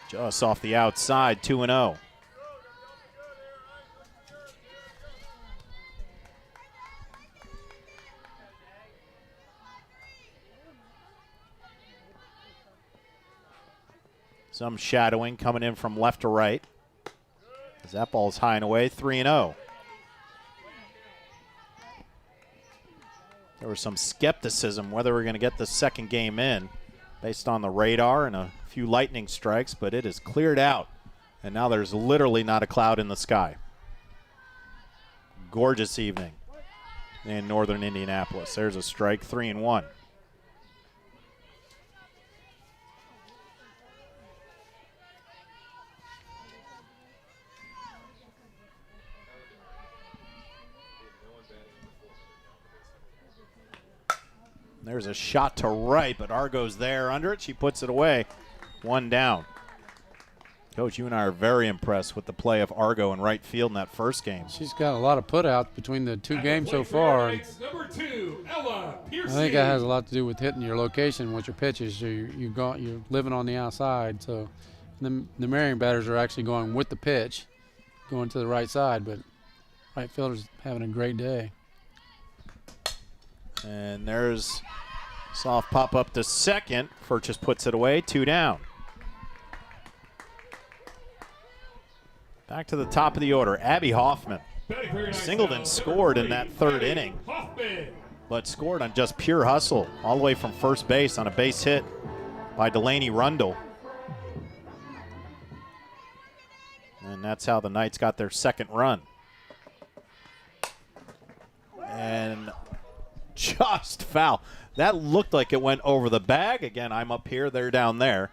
Just off the outside, 2-0. Some shadowing coming in from left to right. As that ball's high and away, 3-0. There was some skepticism whether we're going to get the second game in based on the radar and a few lightning strikes, but it is cleared out. And now there's literally not a cloud in the sky. Gorgeous evening in northern Indianapolis. There's a strike, 3-1. There's a shot to right, but Argo's there under it. She puts it away. One down. Coach, you and I are very impressed with the play of Argo in right field in that first game. She's got a lot of putouts between the two games so far. Number 2, Ella Piercy. I think that has a lot to do with hitting your location with your pitches. You're living on the outside, so the Marian batters are actually going with the pitch, going to the right side, but right fielder's having a great day. And there's soft pop up to second. Furchess puts it away, 2 down. Back to the top of the order, Abby Hoffman. Singled and scored in that third inning, but scored on just pure hustle all the way from first base on a base hit by Delaney Rundle. And that's how the Knights got their second run. And just foul. That looked like it went over the bag. Again, I'm up here, they're down there.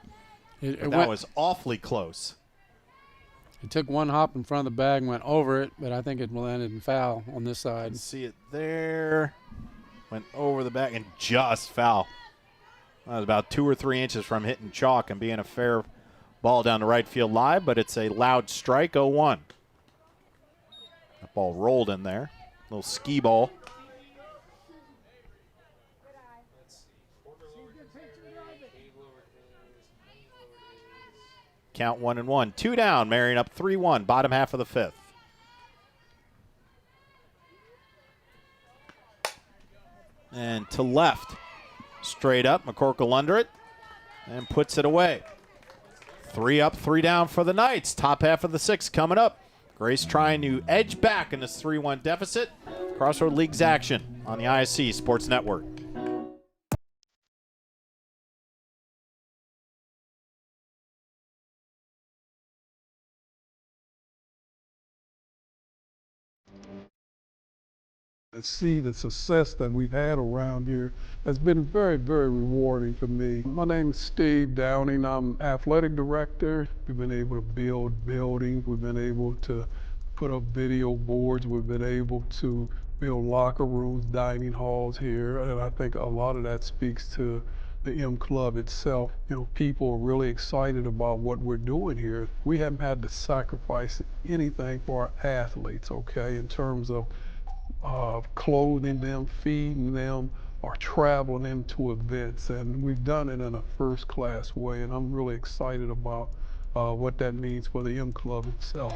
That was awfully close. It took one hop in front of the bag and went over it, but I think it landed in foul on this side. You see it there. Went over the bag and just foul. That was about 2 or 3 inches from hitting chalk and being a fair ball down the right field line, but it's a loud strike, 0-1. That ball rolled in there. Little ski ball. Count 1-1. 2 down. Marian up 3-1. Bottom half of the fifth. And to left. Straight up. McCorkle under it. And puts it away. 3 up, 3 down for the Knights. Top half of the sixth coming up. Grace trying to edge back in this 3-1 deficit. Crossroad Leagues action on the ISC Sports Network. To see the success that we've had around here has been very, very rewarding for me. My name is Steve Downing. I'm athletic director. We've been able to build buildings. We've been able to put up video boards. We've been able to build locker rooms, dining halls here. And I think a lot of that speaks to the M Club itself. You know, people are really excited about what we're doing here. We haven't had to sacrifice anything for our athletes, okay, in terms of clothing them, feeding them, or traveling them to events, and we've done it in a first-class way, and I'm really excited about what that means for the M Club itself.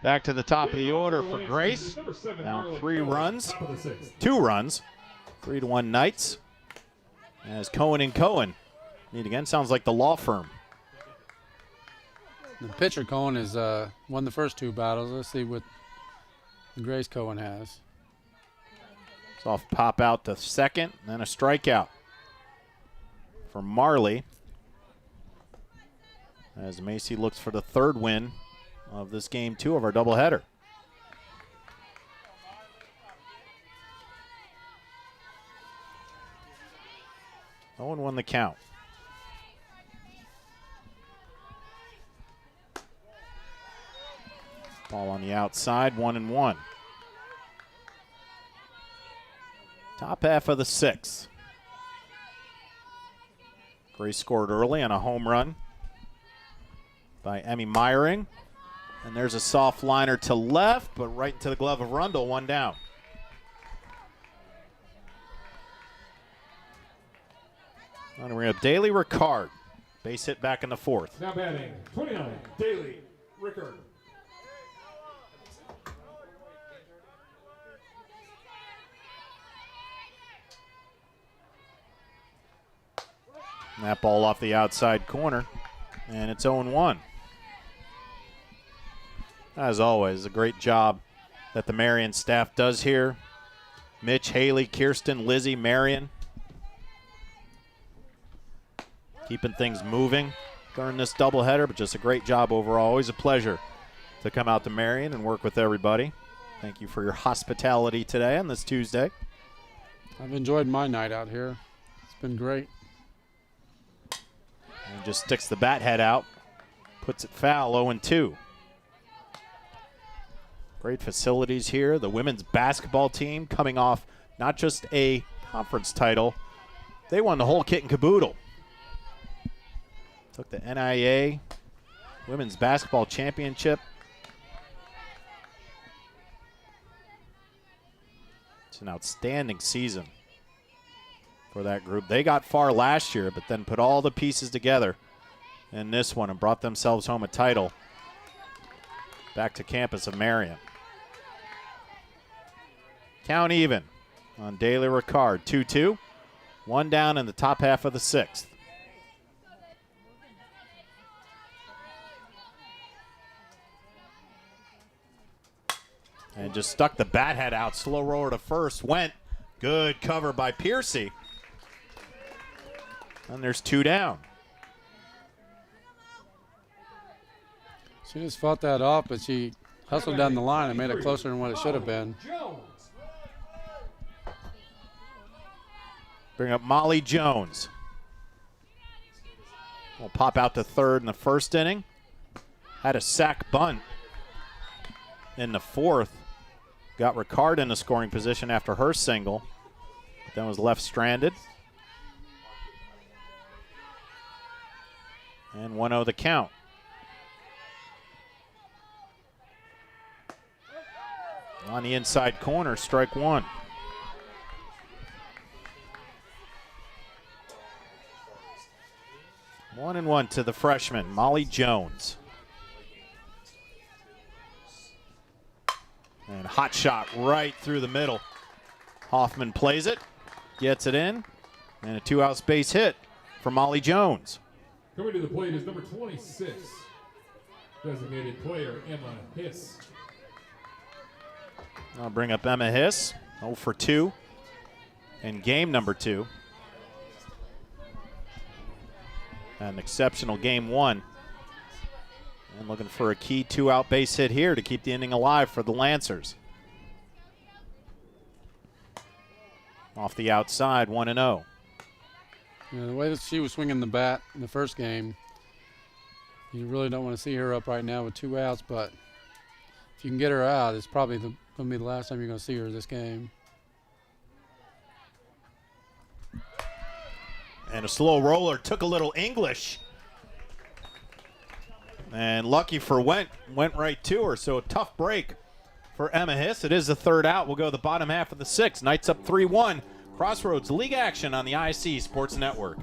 Back to the top of the order for Grace. Down 3 runs, 2 runs, 3-1 Knights. As Cohen and Cohen meet again. Sounds like the law firm. The pitcher Cohen has won the first 2 battles. Let's see what Grace Cohen has. Soft pop out to second, then a strikeout for Marley. As Macy looks for the 3rd win of this game 2 of our doubleheader. 0-1 the count. Ball on the outside, 1-1. Top half of the 6th. Grace scored early on a home run by Emmy Meyering. And there's a soft liner to left, but right into the glove of Rundle, 1 down. And we're going to have Daly Ricard. Base hit back in the 4th. Now batting, 29, Daly Ricard. That ball off the outside corner, and it's 0-1. As always, a great job that the Marian staff does here. Mitch, Haley, Kirsten, Lizzie, Marian. Keeping things moving during this doubleheader, but just a great job overall. Always a pleasure to come out to Marian and work with everybody. Thank you for your hospitality today on this Tuesday. I've enjoyed my night out here. It's been great. And just sticks the bat head out, puts it foul, 0-2. Great facilities here. The women's basketball team coming off not just a conference title, they won the whole kit and caboodle. Took the NAIA Women's Basketball Championship. It's an outstanding season for that group. They got far last year, but then put all the pieces together in this one and brought themselves home a title back to campus of Marian. Count even on Daly Ricard, 2-2. 1 down in the top half of the 6th. And just stuck the bat head out. Slow roller to first. Went. Good cover by Piercy. And there's 2 down. She just fought that off, but she hustled down the line and made it closer than what it should have been. Bring up Molly Jones. Will pop out to 3rd in the 1st inning. Had a sack bunt in the 4th. Got Ricard in the scoring position after her single, but then was left stranded. And 1-0 the count. On the inside corner, strike 1. One and 1 to the freshman, Molly Jones. And hot shot right through the middle. Hoffman plays it, gets it in, and a 2-out base hit for Molly Jones. Coming to the plate is number 26, designated player Emma Hiss. I'll bring up Emma Hiss, 0 for 2 in game number 2. An exceptional game 1. And looking for a key 2-out base hit here to keep the inning alive for the Lancers. Off the outside, 1-0. Yeah, the way that she was swinging the bat in the first game, you really don't want to see her up right now with 2 outs, but if you can get her out, it's probably going to be the last time you're going to see her this game. And a slow roller, took a little English. And lucky for went right to her, so a tough break for Emma Hiss. It is the 3rd out. We'll go the bottom half of the 6th. Knights up 3-1. Crossroads League action on the IC Sports Network.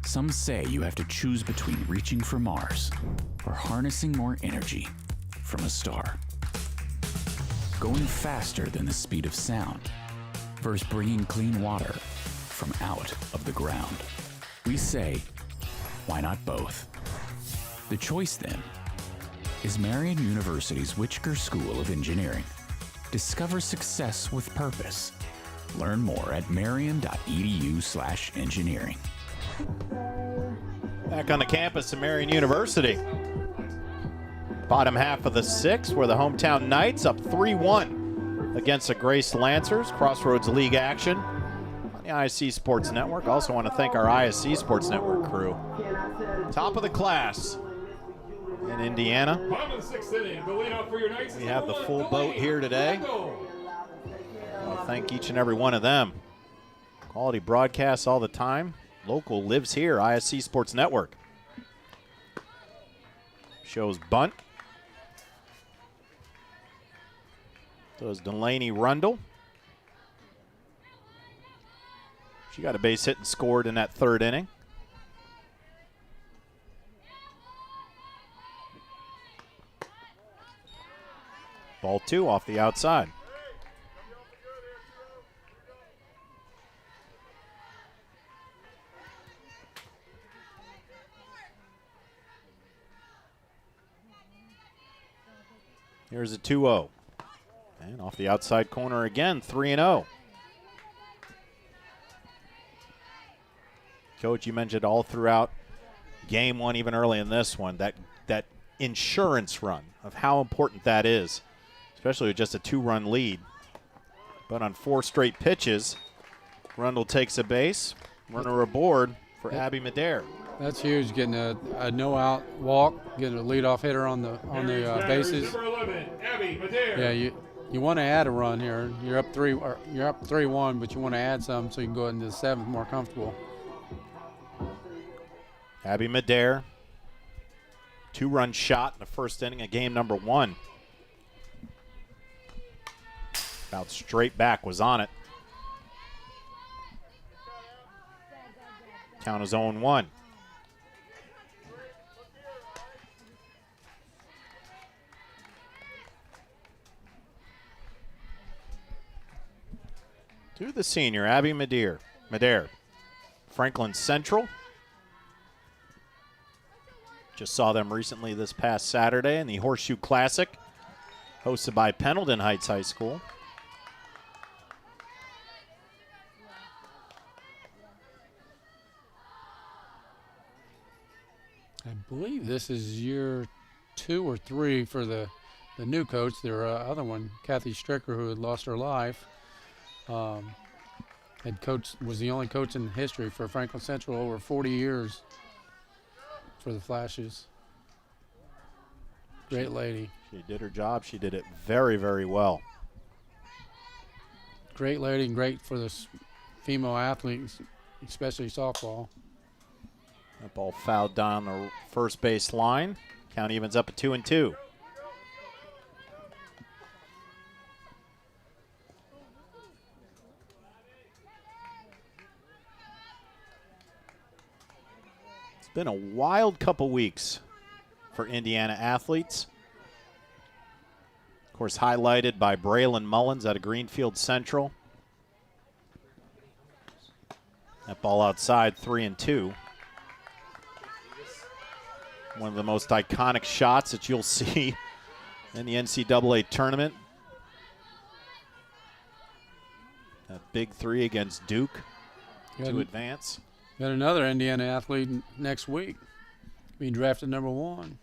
Some say you have to choose between reaching for Mars or harnessing more energy from a star. Going faster than the speed of sound versus bringing clean water from out of the ground. We say, why not both? The choice then is Marian University's Whitaker School of Engineering. Discover success with purpose. Learn more at marian.edu/engineering. Back on the campus of Marian University. Bottom half of the sixth, where the hometown Knights up 3-1 against the Grace Lancers. Crossroads League action on the ISC Sports Network. Also want to thank our ISC Sports Network crew. Top of the class in Indiana. Bottom of the sixth inning, the leadoff for your Knights. We have the full boat here today. I want to thank each and every one of them. Quality broadcasts all the time. Local lives here, ISC Sports Network. Shows bunt. Does Delaney Rundle. She got a base hit and scored in that third inning. Ball 2 off the outside. Here's a 2-0. And off the outside corner again, 3-0. Coach, you mentioned all throughout game one, even early in this one, that insurance run of how important that is, especially with just a 2-run lead. But on 4 straight pitches, Rundle takes a base, runner aboard for Abby Madare. That's huge, getting a no-out walk, getting a leadoff hitter on the bases. Number 11, Abby Madare. Yeah, you want to add a run here. You're up 3-1, but you want to add some so you can go into the 7th more comfortable. Abby Madare, 2-run shot in the first inning of game number 1. About straight back, was on it. Count is 0-1. To the senior, Abby Madare. Franklin Central. Just saw them recently this past Saturday in the Horseshoe Classic, hosted by Pendleton Heights High School. I believe this is year 2 or 3 for the new coach. Their other one, Kathy Stricker, who had lost her life. Was the only coach in history for Franklin Central over 40 years for the Flashes. Great lady. She did her job. She did it very, very well. Great lady and great for the female athletes, especially softball. That ball fouled down the first base line. Count evens up at 2-2. Been a wild couple weeks for Indiana athletes. Of course, highlighted by Braylon Mullins out of Greenfield Central. That ball outside, 3-2. One of the most iconic shots that you'll see in the NCAA tournament. That big 3 against Duke to advance. Got another Indiana athlete next week, being drafted number 1.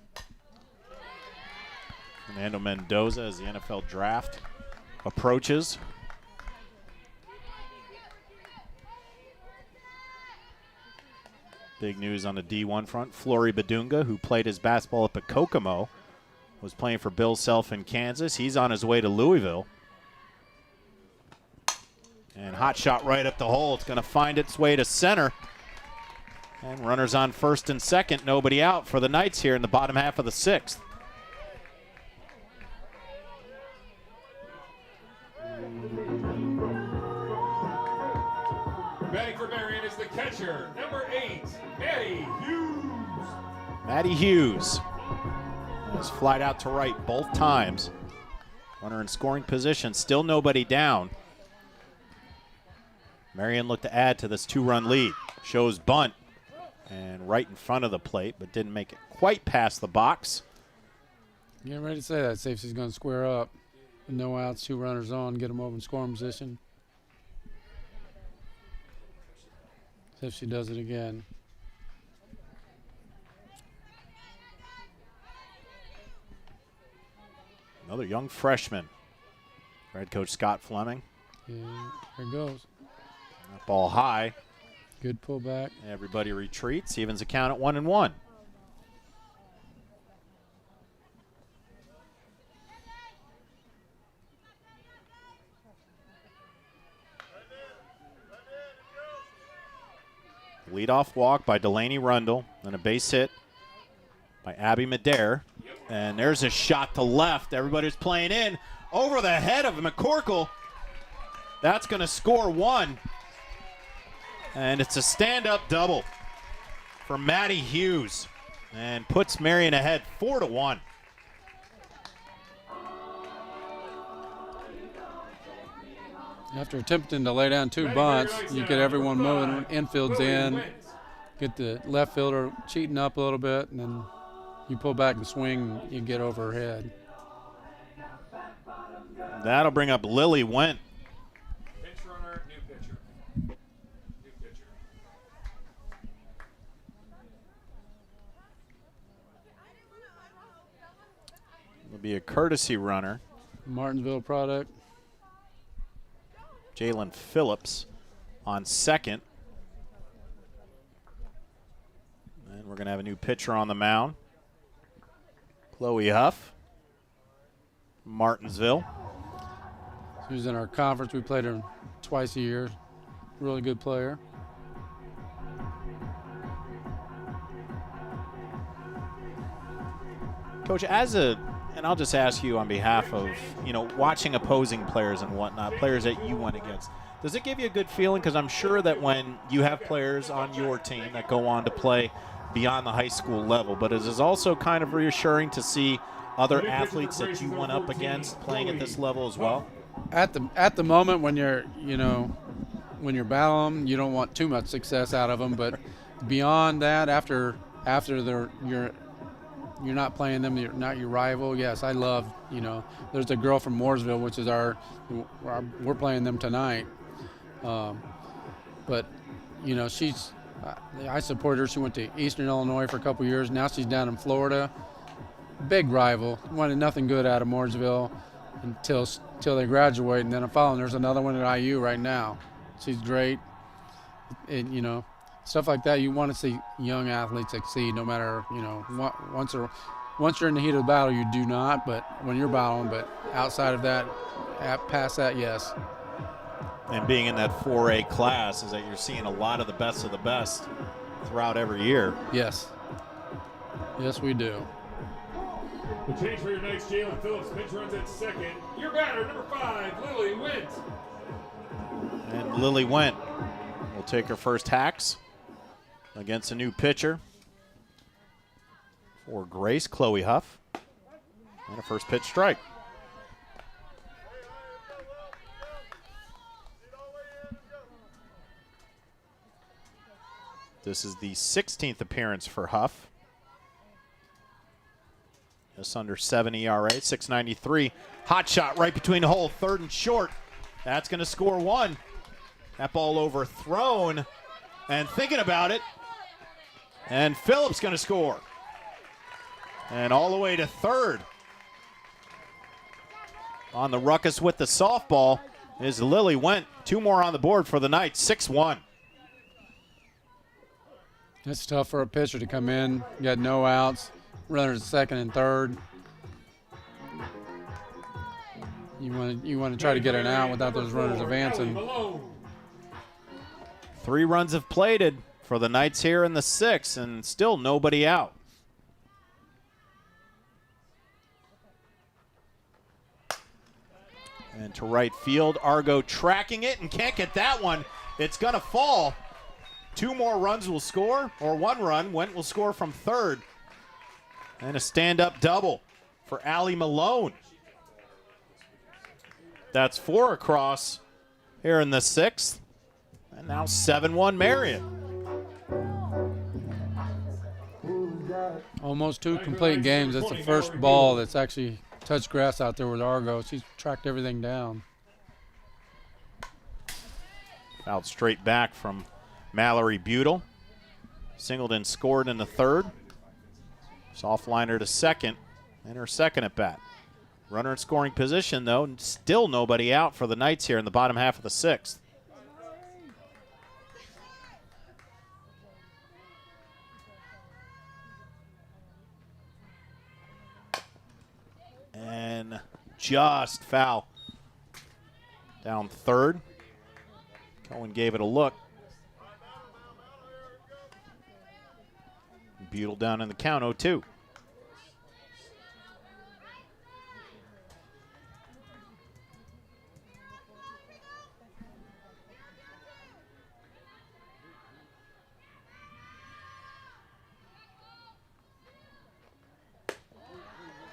Fernando Mendoza as the NFL draft approaches. Big news on the D1 front. Flory Badunga, who played his basketball up at Kokomo, was playing for Bill Self in Kansas. He's on his way to Louisville. And hot shot right up the hole. It's going to find its way to center. And runners on first and second, nobody out for the Knights here in the bottom half of the 6th. Batting for Marian is the catcher, number 8, Maddie Hughes. Maddie Hughes has flied out to right both times. Runner in scoring position, still nobody down. Marian looked to add to this 2-run lead. Shows bunt and right in front of the plate, but didn't make it quite past the box. Getting ready to say that. Safety's going to square up. With no outs, 2 runners on, get them over in scoring position. See if she does it again. Another young freshman. Head coach Scott Fleming. Yeah, there it goes. That ball high. Good pullback. Everybody retreats. Evens the count at 1-1. Leadoff walk by Delaney Rundle, and a base hit by Abby Madare. And there's a shot to left. Everybody's playing in over the head of McCorkle. That's going to score 1. And it's a stand-up double for Maddie Hughes and puts Marian ahead 4-1. After attempting to lay down 2 bunts, you get everyone moving, infield's in, get the left fielder cheating up a little bit, and then you pull back and swing, you get over her head. That'll bring up Lily Went. Pinch runner, new pitcher. New pitcher. It'll be a courtesy runner. Martinsville product. Jalen Phillips on second. And we're going to have a new pitcher on the mound. Chloe Huff, Martinsville. She was in our conference. We played her twice a year. Really good player. Coach, and I'll just ask you on behalf of, watching opposing players and whatnot, players that you went against, does it give you a good feeling? Because I'm sure that when you have players on your team that go on to play beyond the high school level, but it is also kind of reassuring to see other athletes that you went up against playing at this level as well? At the moment when you're battling, you don't want too much success out of them, but beyond that, after you're not playing them, you're not your rival. Yes, I love, there's a girl from Mooresville, which is we're playing them tonight. But, I support her. She went to Eastern Illinois for a couple years. Now she's down in Florida. Big rival. Wanted nothing good out of Mooresville until they graduate. And then I'm following. There's another one at IU right now. She's great. And, stuff like that, you want to see young athletes succeed no matter, once you're in the heat of the battle, you do not, but when you're battling, but outside of that, past that, yes. And being in that 4A class is that you're seeing a lot of the best throughout every year. Yes. Yes, we do. The change for your Knights, Jalen Phillips, pinch runs at second. Your batter, number 5, Lily Went. And Lily Went will take her first hacks against a new pitcher for Grace, Chloe Huff. And a first pitch strike. This is the 16th appearance for Huff. Just under 7 ERA, 6.93. Hot shot right between the hole, third and short. That's going to score 1. That ball overthrown. And thinking about it. And Phillips going to score. And all the way to third. On the ruckus with the softball is Lily Went. 2 more on the board for the Knights, 6-1. It's tough for a pitcher to come in, got no outs, runners at second and third. You want to try to get an out without those runners advancing. 3 runs have plated for the Knights here in the 6th, and still nobody out. And to right field, Argo tracking it and can't get that one. It's going to fall. 2 more runs will score, or 1 run. Went will score from third. And a stand-up double for Allie Malone. That's 4 across here in the 6th. And now 7-1 Marian. Almost 2 complete games. That's the first ball that's actually touched grass out there with Argo. She's tracked everything down. Out straight back from Mallory Butel. Singleton scored in the third. Soft liner to second, and her second at bat. Runner in scoring position, though. Still nobody out for the Knights here in the bottom half of the sixth. And just foul. Down third. Cohen gave it a look. Butel down in the count, 0-2.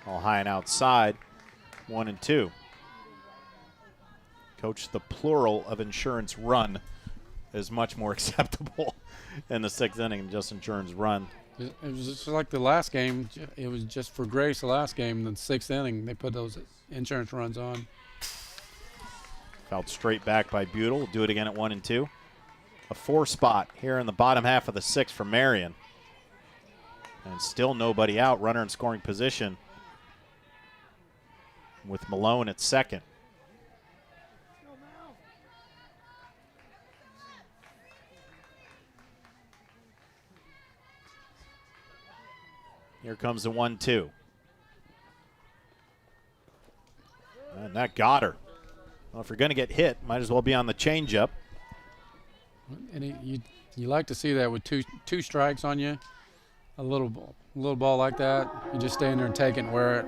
All high and outside, 1-2. Coach, the plural of insurance run is much more acceptable in the sixth inning than just insurance run. It was just like the last game. It was just for Grace the last game. The sixth inning, they put those insurance runs on. Fouled straight back by Butel. We'll do it again at 1-2. A 4 spot here in the bottom half of the sixth for Marian. And still nobody out. Runner in scoring position with Malone at second. Here comes the 1-2. And that got her. Well, if you're going to get hit, might as well be on the changeup. And you like to see that with two strikes on you. A little ball like that, you just stay in there and take it and wear it.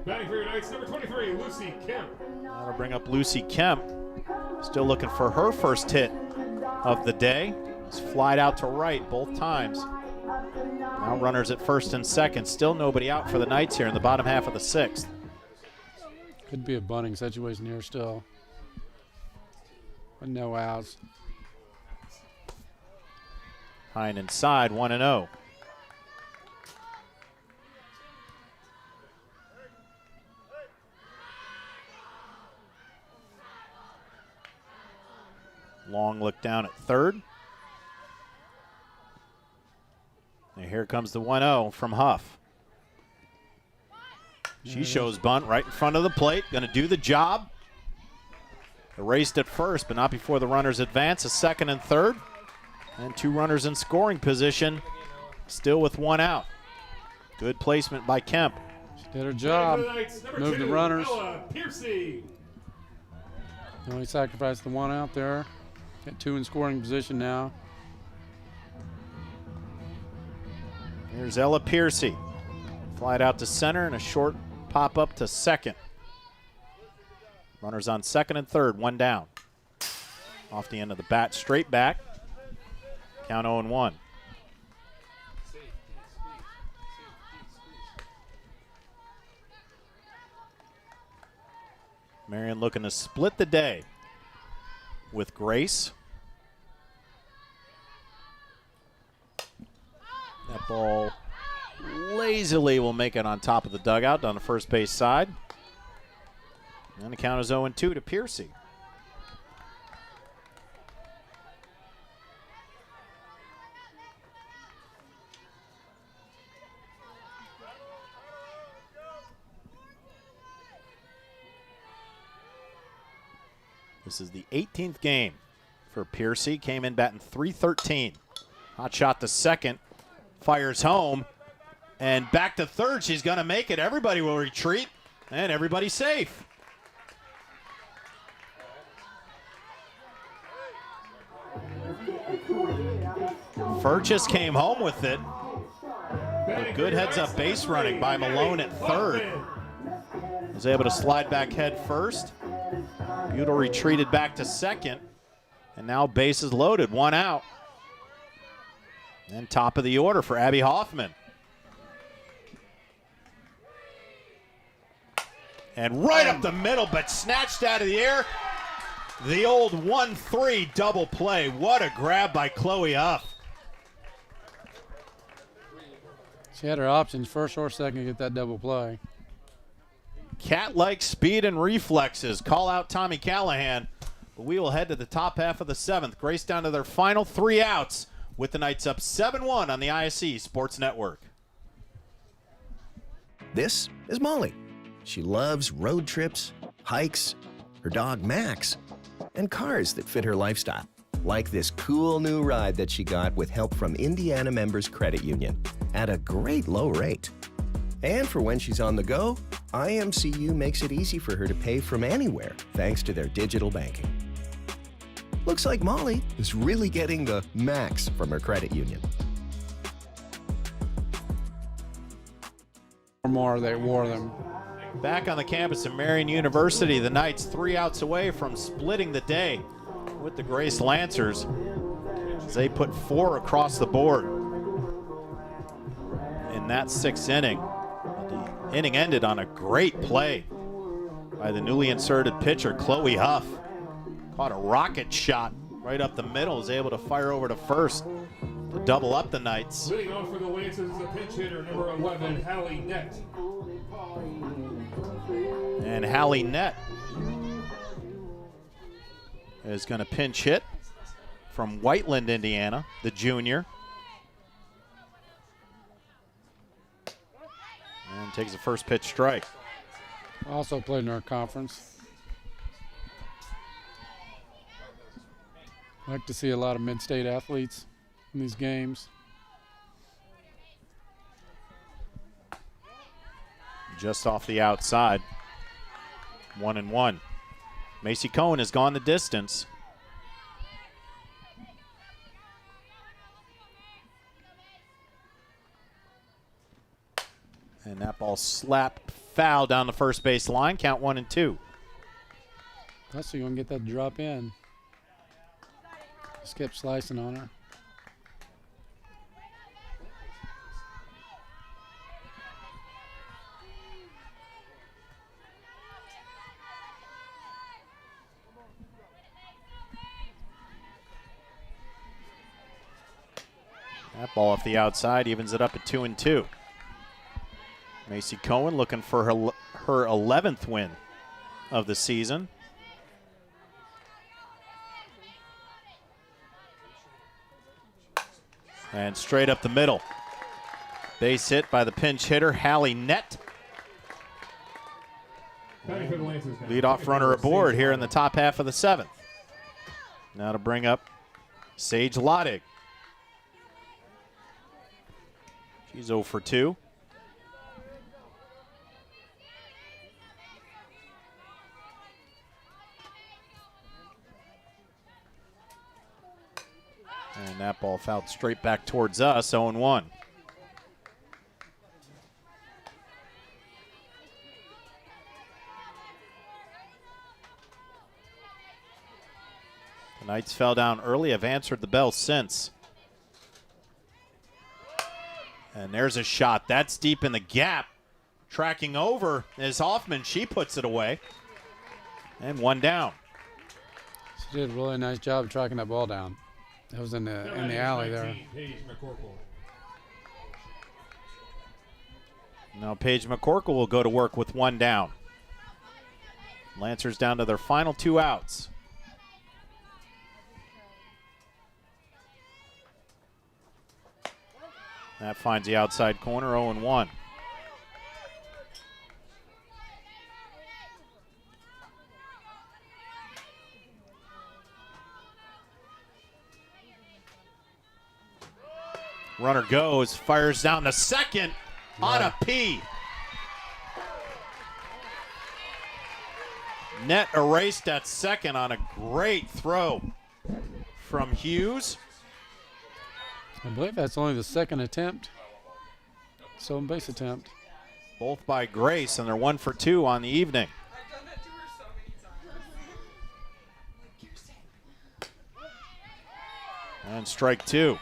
Batting for your Knights, number 23, Lucy Kemp. That'll bring up Lucy Kemp. Still looking for her first hit of the day. It's flied out to right both times. Now runners at first and second. Still nobody out for the Knights here in the bottom half of the sixth. Could be a bunting situation here still. But no outs. High and inside, 1-0. Long look down at third. And here comes the 1-0 from Huff. She shows bunt right in front of the plate. Going to do the job. Erased at first, but not before the runners advance. A second and third. And 2 runners in scoring position. Still with 1 out. Good placement by Kemp. She did her job. Moved the runners. Piercy. Only sacrificed the 1 out there. Got 2 in scoring position now. Here's Ella Piercy. Flied out to center and a short pop up to second. Runners on second and third, 1 down. Off the end of the bat, straight back. Count 0-1. Marian looking to split the day with Grace. That ball lazily will make it on top of the dugout down the first base side. And the count is 0-2 to Piercy. This is the 18th game for Piercy. Came in batting .313. Hot shot to second. Fires home. And back to third. She's going to make it. Everybody will retreat. And everybody's safe. Furchess came home with it. A good heads-up base running by Malone at third. Was able to slide back head first. Butel retreated back to second. And now bases loaded, 1 out. And top of the order for Abby Hoffman. And right up the middle, but snatched out of the air. The old 1-3 double play. What a grab by Chloe Huff. She had her options, first or second, to get that double play. Cat-like speed and reflexes. Call out Tommy Callahan. But we will head to the top half of the 7th. Grace down to their final 3 outs with the Knights up 7-1 on the ISC Sports Network. This is Molly. She loves road trips, hikes, her dog Max, and cars that fit her lifestyle, like this cool new ride that she got with help from Indiana Members Credit Union at a great low rate. And for when she's on the go, IMCU makes it easy for her to pay from anywhere thanks to their digital banking. Looks like Molly is really getting the max from her credit union. More they wore them. Back on the campus of Marian University, the Knights 3 outs away from splitting the day with the Grace Lancers as they put 4 across the board in that 6th inning. The inning ended on a great play by the newly inserted pitcher, Chloe Huff. Caught a rocket shot right up the middle, is able to fire over to first to double up the Knights. Leading off for the Lancers is a pinch hitter, number 11, Hallie Nett. And Hallie Nett is going to pinch hit from Whiteland, Indiana, the junior. And takes a first pitch strike. Also played in our conference. I like to see a lot of mid-state athletes in these games. Just off the outside. 1-1. Macy Cohen has gone the distance. And that ball slapped foul down the first base line. Count 1-2. That's you want to get that drop in. Just kept slicing on her. That ball off the outside evens it up at 2-2. Macy Cohen looking for her 11th win of the season. And straight up the middle. Base hit by the pinch hitter, Hallie Nett. Leadoff runner aboard here in the top half of the 7th. Now to bring up Sage Loddig. She's 0 for 2. And that ball fouled straight back towards us, 0-1. The Knights fell down early, have answered the bell since. And there's a shot. That's deep in the gap. Tracking over is Hoffman. She puts it away. And 1 down. She did a really nice job of tracking that ball down. That was in the alley there. Now Paige McCorkle will go to work with 1 down. Lancers down to their final 2 outs. That finds the outside corner, 0-1. Runner goes, fires down to second on a P. Net erased at second on a great throw from Hughes. I believe that's only the second attempt. Stolen base attempt. Both by Grace, and they're 1 for 2 on the evening. And strike 2.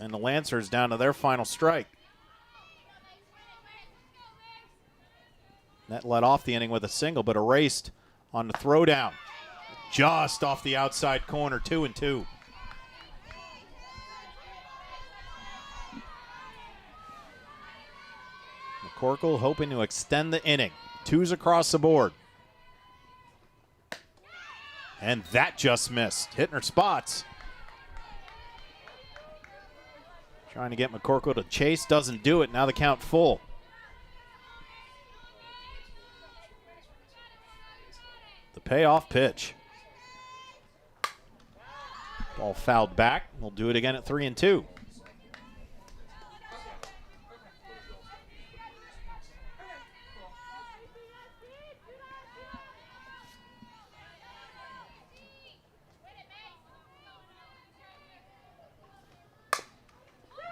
And the Lancers down to their final strike. That led off the inning with a single, but erased on the throwdown. Just off the outside corner, 2-2. McCorkle hoping to extend the inning. 2s across the board. And that just missed. Hitting her spots. Trying to get McCorkle to chase, doesn't do it. Now the count full. The payoff pitch. Ball fouled back. We'll do it again at 3-2.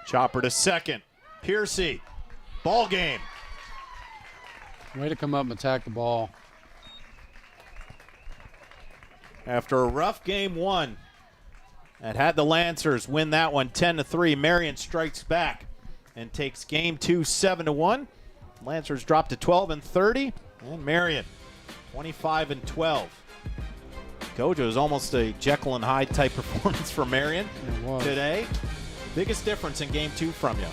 Chopper to second. Piercy. Ball game. Way to come up and attack the ball. After a rough game one that had the Lancers win that one 10-3, Marian strikes back and takes game 2 7-1. Lancers drop to 12-30, and Marian 25-12. Gojo is almost a Jekyll and Hyde type performance for Marian today. Biggest difference in game 2 from you?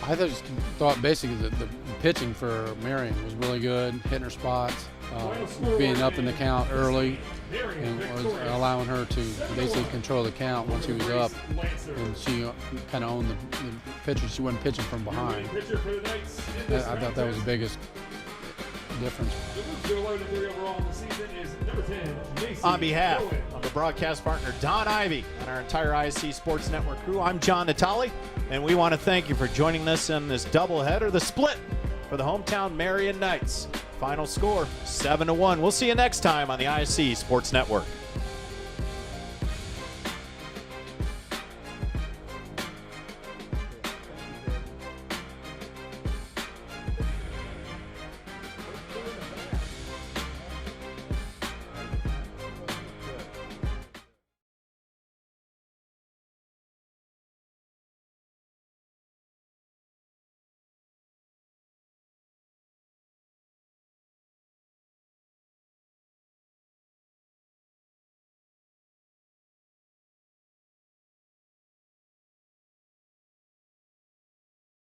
I just thought basically that the pitching for Marian was really good, hitting her spots, being up in the count early, and was allowing her to basically control the count once he was up. And she kind of owned the pitcher. She wasn't pitching from behind. I thought that was the biggest difference. On behalf of the broadcast partner Don Ivy and our entire ISC Sports Network crew, I'm John Natale, and we want to thank you for joining us in this doubleheader, the split for the hometown Marian Knights. Final score 7-1. We'll see you next time on the ISC Sports Network.